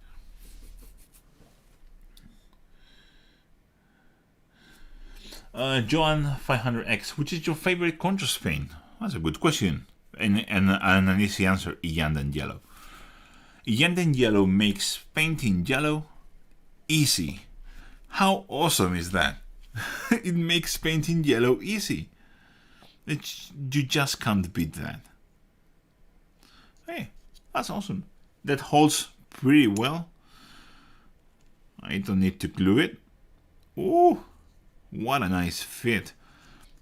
Joan 500X, which is your favorite contrast paint? That's a good question. And an easy answer, Iyanden Yellow. Iyanden Yellow makes painting yellow easy. How awesome is that? It makes painting yellow easy. You just can't beat that. Hey, that's awesome. That holds pretty well. I don't need to glue it. Ooh, what a nice fit.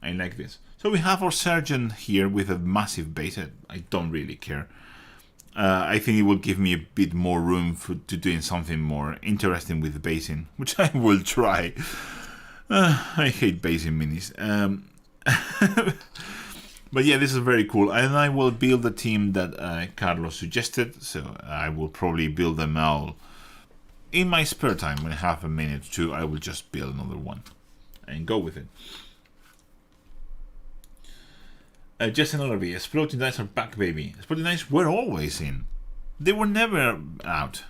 I like this. So we have our Sergeant here with a massive base. I don't really care. I think it will give me a bit more room to doing something more interesting with the basing, which I will try. I hate basing minis. But yeah, this is very cool. And I will build the team that Carlos suggested. So I will probably build them all in my spare time. When I have a minute or two, I will just build another one and go with it. Just another V. Exploding Dice are back, baby. Exploding Dice were always in. They were never out.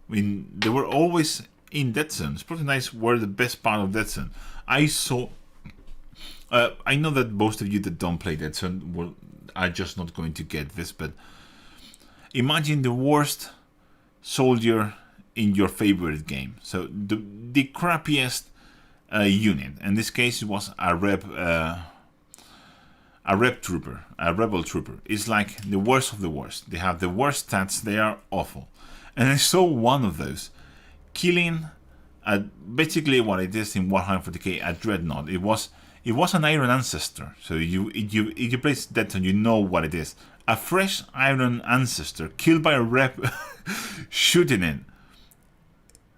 I mean, they were always in Dead Zone. Exploding Dice were the best part of Dead Zone. I know that most of you that don't play Dead Zone are just not going to get this, but imagine the worst soldier in your favorite game. So the crappiest unit. In this case, it was a rebel trooper. It's like the worst of the worst. They have the worst stats. They are awful. And I saw one of those killing basically what it is in Warhammer 40k, a dreadnought. It was an Iron Ancestor. So if you play Dead Zone, you know what it is. A fresh Iron Ancestor killed by a rep shooting it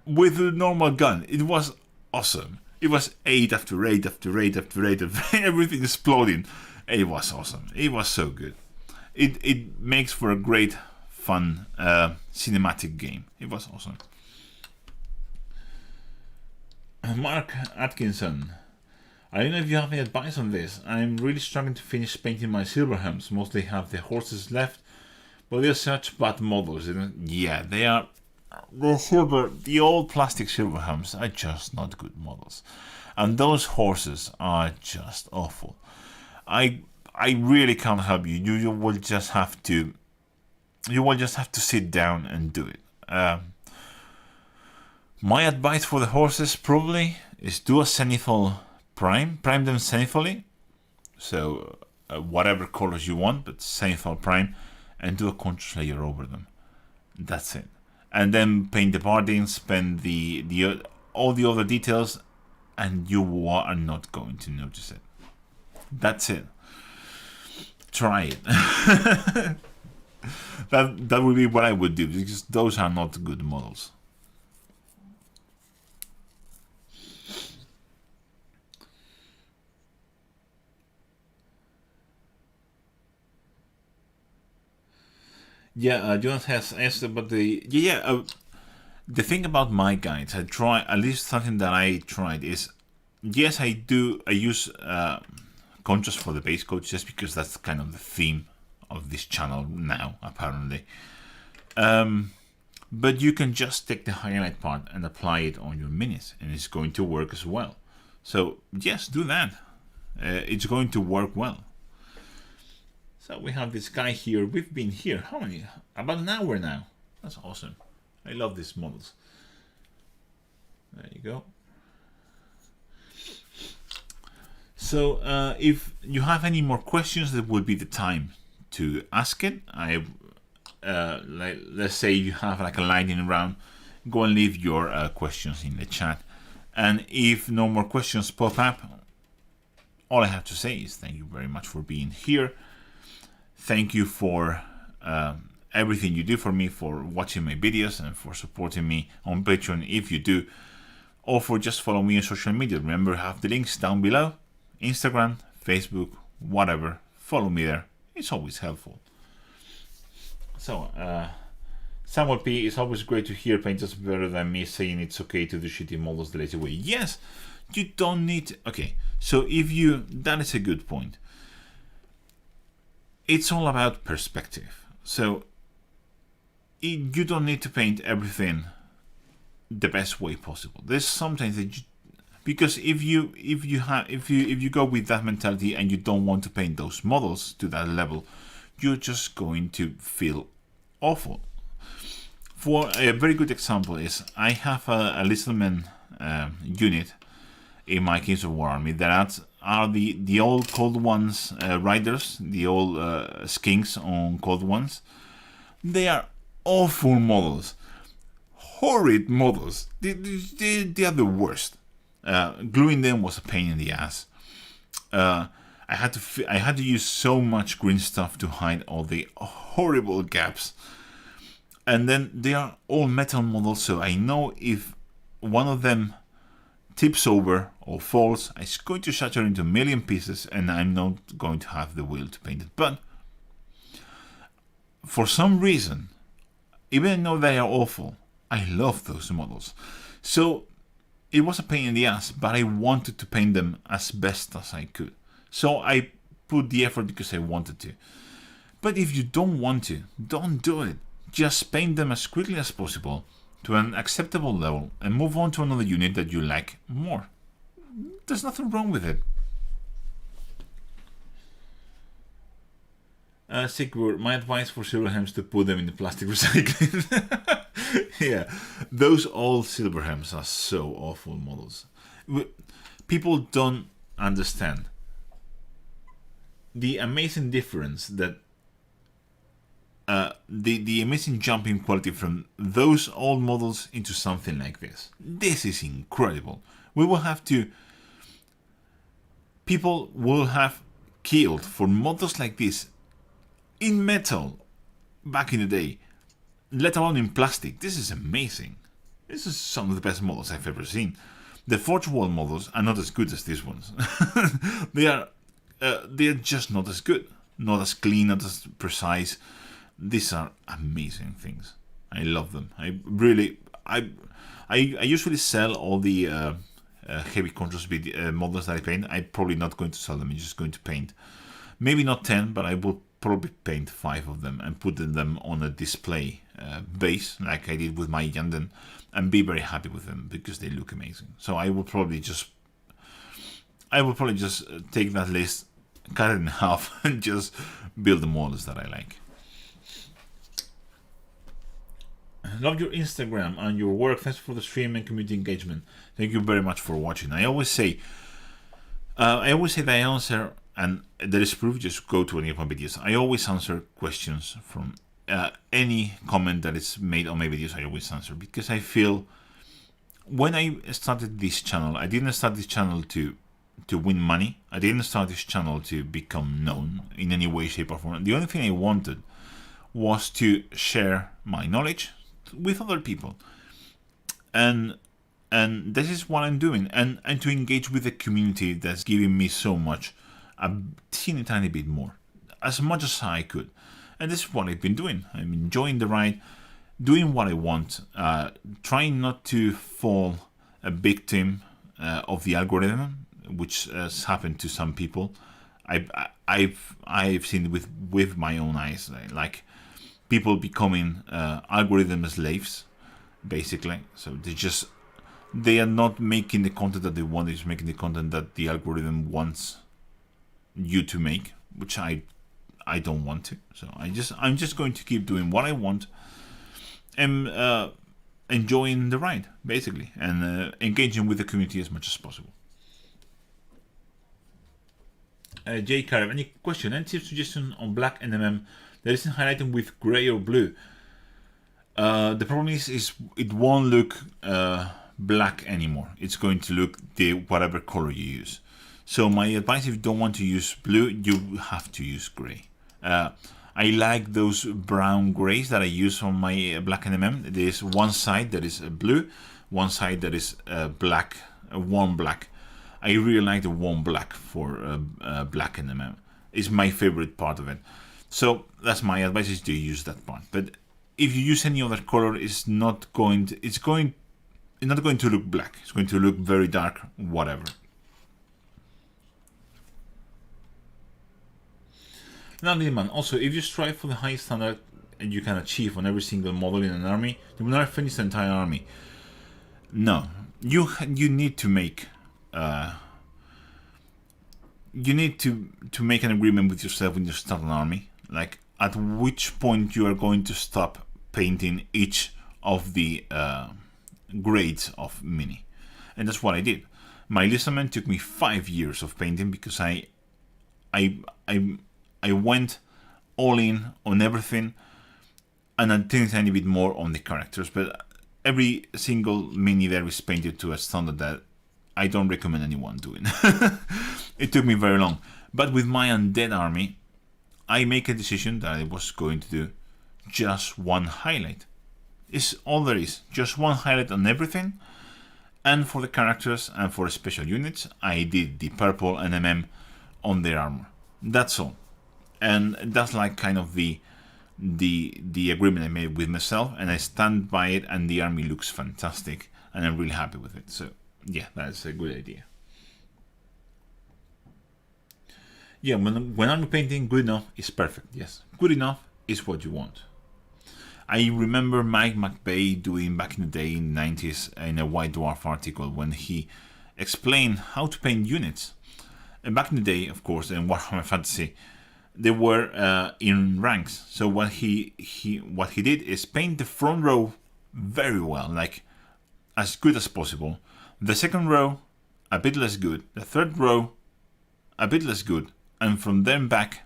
with a normal gun. It was awesome. It was 8 after 8 after 8 after 8 after everything exploding. It was awesome. It was so good. It makes for a great, fun, cinematic game. It was awesome. Mark Atkinson. I don't know if you have any advice on this. I'm really struggling to finish painting my silver helms. Mostly have the horses left, but they're such bad models. Yeah, they are. The old plastic silver helms are just not good models, and those horses are just awful. I really can't help you. You will just have to. You will just have to sit down and do it. My advice for the horses probably is do a zenithal prime them zenithally. So whatever colors you want, but zenithal prime, and do a contrast layer over them. That's it. And then paint the barding, spend the all the other details, and you are not going to notice it. That's it. Try it. that would be what I would do, because those are not good models. Yeah, Jonathan has asked about the thing about my guides. I try, at least something that I tried is, yes, I use contrast for the base coat just because that's kind of the theme of this channel now, apparently. But you can just take the highlight part and apply it on your minis, and it's going to work as well. So yes, do that. It's going to work well. So we have this guy here. We've been here, how many? About an hour now. That's awesome. I love these models. There you go. So if you have any more questions, that would be the time to ask it. Let's say you have like a lightning round, go and leave your questions in the chat. And if no more questions pop up, all I have to say is thank you very much for being here. Thank you for everything you do for me, for watching my videos, and for supporting me on Patreon if you do, or for just follow me on social media. Remember, I have the links down below. Instagram, Facebook, whatever. Follow me there. It's always helpful. So, Samuel P, it's always great to hear painters better than me saying it's okay to do shitty models the lazy way. Yes, you don't need... Okay, so if you... That is a good point. It's all about perspective. So, you don't need to paint everything the best way possible. There's sometimes that you... Because if you go with that mentality and you don't want to paint those models to that level, you're just going to feel awful. For a very good example is I have a Littleman unit in my Kings of War army that are the old Cold Ones riders, the old skinks on Cold Ones. They are awful models, horrid models. They are the worst. Gluing them was a pain in the ass. I had to use so much green stuff to hide all the horrible gaps. And then they are all metal models, so I know if one of them tips over or falls, it's going to shatter into a million pieces, and I'm not going to have the will to paint it. But for some reason, even though they are awful, I love those models. So it was a pain in the ass, but I wanted to paint them as best as I could. So I put the effort because I wanted to. But if you don't want to, don't do it. Just paint them as quickly as possible to an acceptable level and move on to another unit that you like more. There's nothing wrong with it. Sigurd, my advice for Silverhams to put them in the plastic recycling. Yeah, those old Silverhams are so awful models. People don't understand the amazing difference that the amazing jumping quality from those old models into something like this. This is incredible. People will have killed for models like this in metal back in the day, let alone in plastic. This is amazing. This is some of the best models I've ever seen. The Forge Wall models are not as good as these ones. They are just not as good, not as clean, not as precise. These are amazing things. I love them. I usually sell all the heavy contrast models that I paint. I'm probably not going to sell them. I'm just going to paint maybe not 10, but I will probably paint 5 of them and put them on a display base like I did with my Yanden, and be very happy with them because they look amazing. So I will probably just take that list, cut it in half, and just build the models that I like. Love your Instagram and your work. Thanks for the stream and community engagement. Thank you very much for watching. I always say that I answer, and there is proof. Just go to any of my videos. I always answer questions from any comment that is made on my videos. I always answer because I feel when I started this channel, I didn't start this channel to win money. I didn't start this channel to become known in any way, shape, or form. The only thing I wanted was to share my knowledge with other people, and this is what I'm doing, and to engage with the community that's giving me so much, a teeny tiny bit more, as much as I could, and this is what I've been doing. I'm enjoying the ride, doing what I want, trying not to fall a victim of the algorithm, which has happened to some people. I've seen it with my own eyes, like people becoming algorithm slaves, basically. So they are not making the content that they want. They're just making the content that the algorithm wants you to make, which I don't want to. So I'm just going to keep doing what I want and enjoying the ride, basically, and engaging with the community as much as possible. J. Karev, any question? Any tip suggestion on black NMM that isn't highlighted with gray or blue? The problem is it won't look black anymore. It's going to look whatever color you use. So my advice, if you don't want to use blue, you have to use gray. I I like those brown grays that I use on my black NMM. There's one side that is blue, one side that is black, warm black. I really like the warm black for black NMM. It's my favorite part of it. So that's my advice, is to use that part. But if you use any other color, it's not going to look black. It's going to look very dark, whatever. Now, Lidman, also, if you strive for the highest standard you can achieve on every single model in an army, you will never finish the entire army. No, you need to make make an agreement with yourself when you start an army, like at which point you are going to stop painting each of the grades of mini, and that's what I did. My Listament took me 5 years of painting because I went all in on everything, and I think a tiny bit more on the characters, but every single mini there is painted to a standard that I don't recommend anyone doing. It took me very long. But with my Undead army, I make a decision that I was going to do just one highlight. It's all there is. Just one highlight on everything. And for the characters and for special units, I did the purple NMM on their armor. That's all. And that's like kind of the agreement I made with myself, and I stand by it, and the army looks fantastic, and I'm really happy with it. So yeah, that's a good idea. Yeah, when army painting, good enough is perfect. Yes, good enough is what you want. I remember Mike McBay doing back in the day in the 90s in a White Dwarf article when he explained how to paint units. And back in the day, of course, in Warhammer Fantasy, they were in ranks. So what he did is paint the front row very well, like as good as possible. The second row, a bit less good. The third row, a bit less good. And from then back,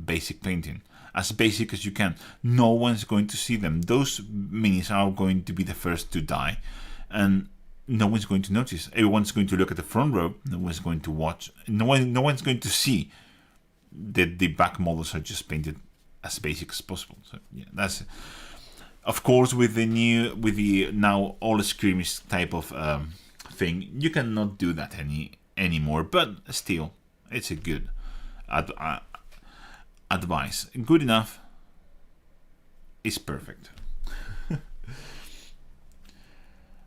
basic painting. As basic as you can. No one's going to see them. Those minis are going to be the first to die. And no one's going to notice. Everyone's going to look at the front row. No one's going to watch. No one's going to see that the back models are just painted as basic as possible. So yeah, that's it. Of course, with the now all skirmish type of thing, you cannot do that anymore. But still, it's a good advice. Good enough is perfect.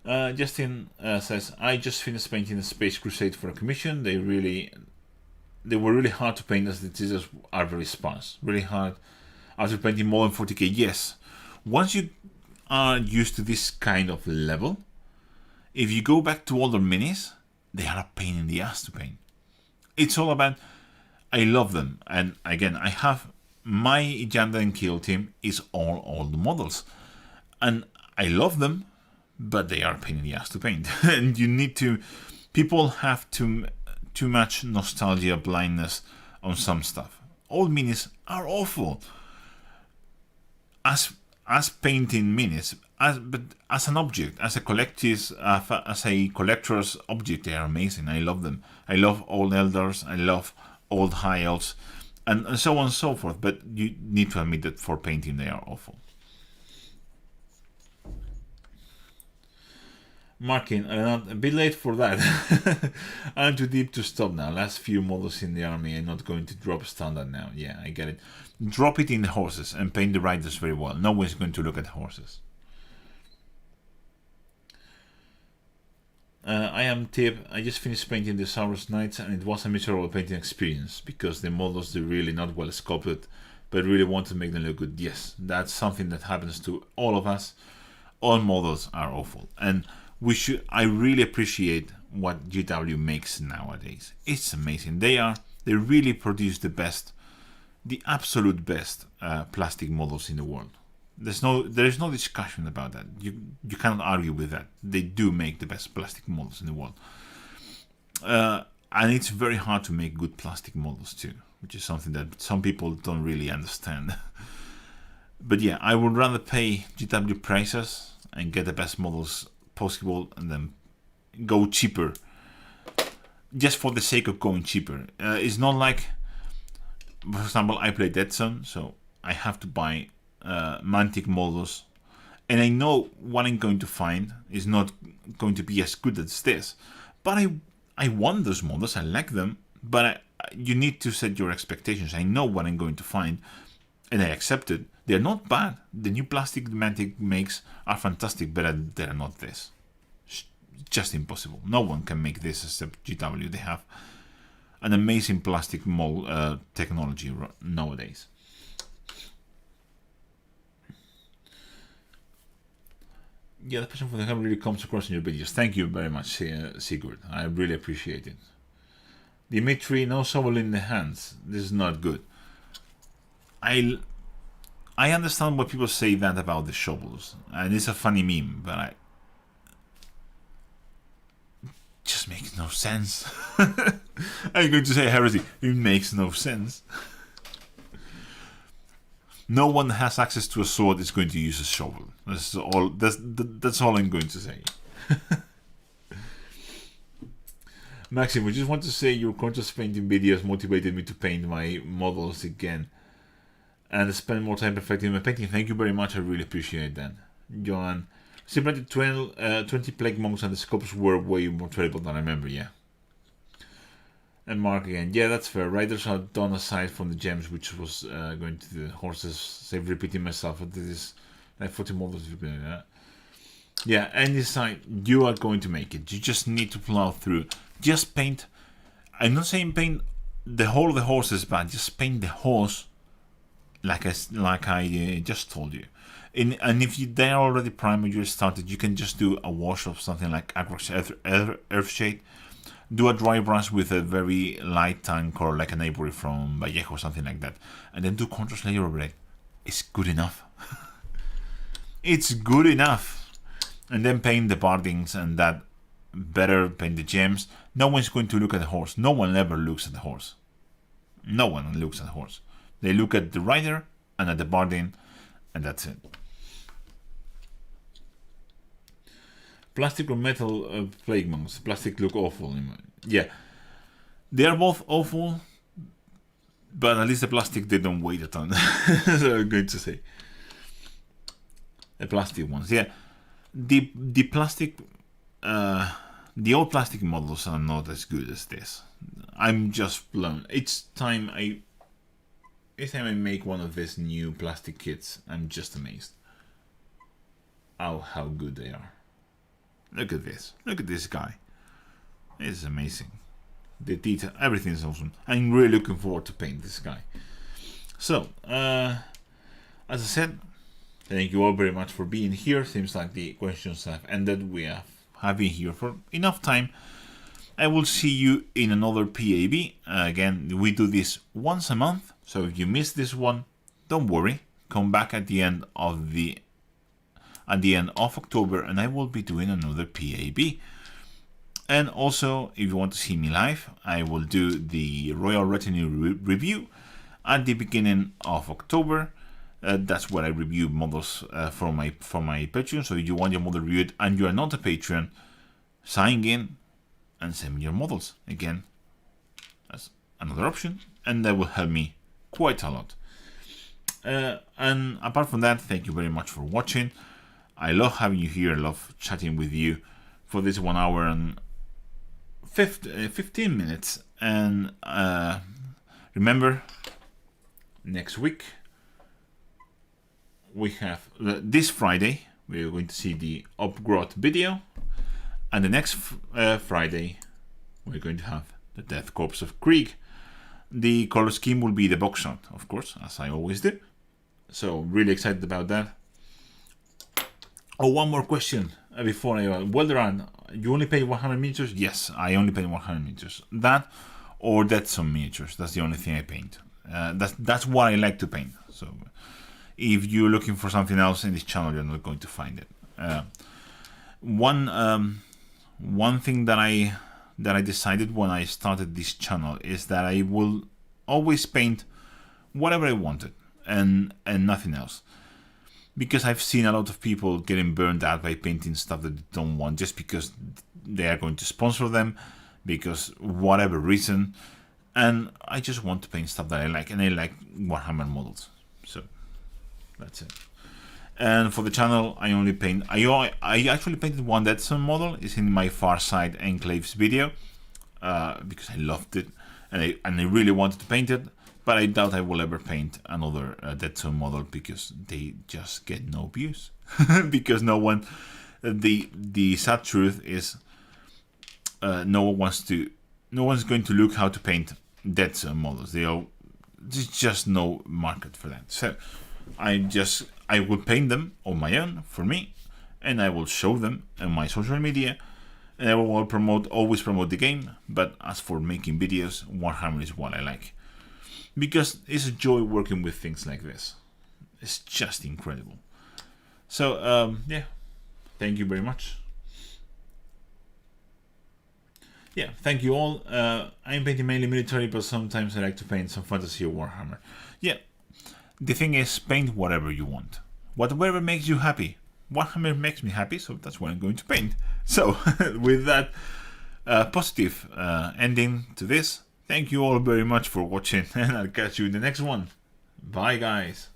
Justin says, I just finished painting the Space Crusade for a commission. They were really hard to paint, as the details are very sparse. Really hard after painting more than 40k. Yes, once you are used to this kind of level, if you go back to older minis, they are a pain in the ass to paint. It's all about, I love them, and again, I have my Janda and Kill team is all old models, and I love them, but they are a pain in the ass to paint. And you need to, people have too much nostalgia blindness on some stuff. Old minis are awful. As painting minis, but as an object, as a collector's object, they are amazing. I love them. I love old elders. I love old high elves, and so on and so forth. But you need to admit that for painting, they are awful. Marking, I'm a bit late for that. I'm too deep to stop now. Last few models in the army, I'm not going to drop standard now. Yeah, I get it. Drop it in the horses and paint the riders very well. No one's going to look at the horses. I am Tip. I just finished painting the Saurus Knights, and it was a miserable painting experience because the models are really not well sculpted, but really want to make them look good. Yes, that's something that happens to all of us. All models are awful, and I really appreciate what GW makes nowadays. It's amazing. They really produce the absolute best plastic models in the world. There is no discussion about that. You cannot argue with that. They do make the best plastic models in the world, and it's very hard to make good plastic models too, which is something that some people don't really understand. But yeah, I would rather pay GW prices and get the best models possible, and then go cheaper, just for the sake of going cheaper. It's not like, for example, I play Dead Zone, so I have to buy Mantic models, and I know what I'm going to find is not going to be as good as this, but I want those models, I like them, but you need to set your expectations. I know what I'm going to find, and I accept it. They're not bad. The new plastic Mantic makes are fantastic, but they're not this. Just impossible. No one can make this except GW. They have an amazing plastic mold technology nowadays. Yeah, the passion for the hobby really comes across in your videos. Thank you very much, Sigurd. I really appreciate it. Dimitri, no shovel in the hands. This is not good. I understand why people say that about the shovels, and it's a funny meme, but just makes no sense. I'm going to say heresy. It makes no sense. No one that has access to a sword is going to use a shovel. That's all. That's all I'm going to say. Maxim, we just want to say your contrast painting videos motivated me to paint my models again and spend more time perfecting my painting. Thank you very much. I really appreciate that. Johan, simply 20 plague monks and the scopes were way more terrible than I remember. Yeah. And Mark again. Yeah, that's fair. Riders are done aside from the gems, which was going to the horses. Save repeating myself. But this is like 40 models. Yeah, any side, you are going to make it. You just need to plow through. Just paint. I'm not saying paint the whole of the horse is bad. Just paint the horse like I just told you. And if they're already primed, you're started, you can just do a wash of something like Earthshade. Do a dry brush with a very light tan color like an ivory from Vallejo or something like that, and then do contrast layer over it. It's good enough. It's good enough. And then paint the bardings and that better, paint the gems. No one's going to look at the horse. No one ever looks at the horse. No one looks at the horse. They look at the rider and at the barding, and that's it. Plastic or metal plague monks. Plastic look awful. Yeah, they are both awful, but at least the plastic they don't weigh a ton. So I'm going to say the plastic ones. Yeah, the plastic, the old plastic models are not as good as this. I'm just blown. Each time I make one of these new plastic kits, I'm just amazed. How good they are. Look at this. Look at this guy. It's amazing. The detail, everything is awesome. I'm really looking forward to paint this guy. So, as I said, thank you all very much for being here. Seems like the questions have ended. We have been here for enough time. I will see you in another P.A.B. Again, we do this once a month. So if you missed this one, don't worry. Come back at the end of October, and I will be doing another P.A.B. And also, if you want to see me live, I will do the Royal Retinue review at the beginning of October. That's where I review models for my Patreon. So if you want your model reviewed and you are not a Patreon, sign in and send me your models. Again, that's another option, and that will help me quite a lot. And apart from that, thank you very much for watching. I love having you here. I love chatting with you for this 1 hour and 15 minutes. And remember, next week we have this Friday we're going to see the Upgrowth video, and the next Friday we're going to have the Death Corps of Krieg. The color scheme will be the box shot, of course, as I always do. So really excited about that. Oh, one more question before I... Well, Duran, you only pay 100 miniatures? Yes, I only pay 100 miniatures. That or Dead Zone miniatures. That's the only thing I paint. That's what I like to paint. So if you're looking for something else in this channel, you're not going to find it. One thing that I decided when I started this channel is that I will always paint whatever I wanted and nothing else. Because I've seen a lot of people getting burned out by painting stuff that they don't want just because they are going to sponsor them, because whatever reason. And I just want to paint stuff that I like, and I like Warhammer models. So That's it. And for the channel, I only paint. I actually painted one Dead Zone model. It's in my Far Side Enclaves video because I loved it and I really wanted to paint it. But I doubt I will ever paint another Dead Zone model because they just get no views. Because no one. The sad truth is, no one's going to look how to paint Dead Zone models. There's just no market for that. So I will paint them on my own for me, and I will show them on my social media, and I will always promote the game. But as for making videos, Warhammer is what I like, because it's a joy working with things like this. It's just incredible. So yeah, thank you very much. Yeah, thank you all. I'm painting mainly military, but sometimes I like to paint some fantasy or Warhammer. Yeah, the thing is, paint whatever you want. Whatever makes you happy. Warhammer makes me happy, so that's what I'm going to paint. So, with that positive ending to this, thank you all very much for watching, and I'll catch you in the next one. Bye, guys.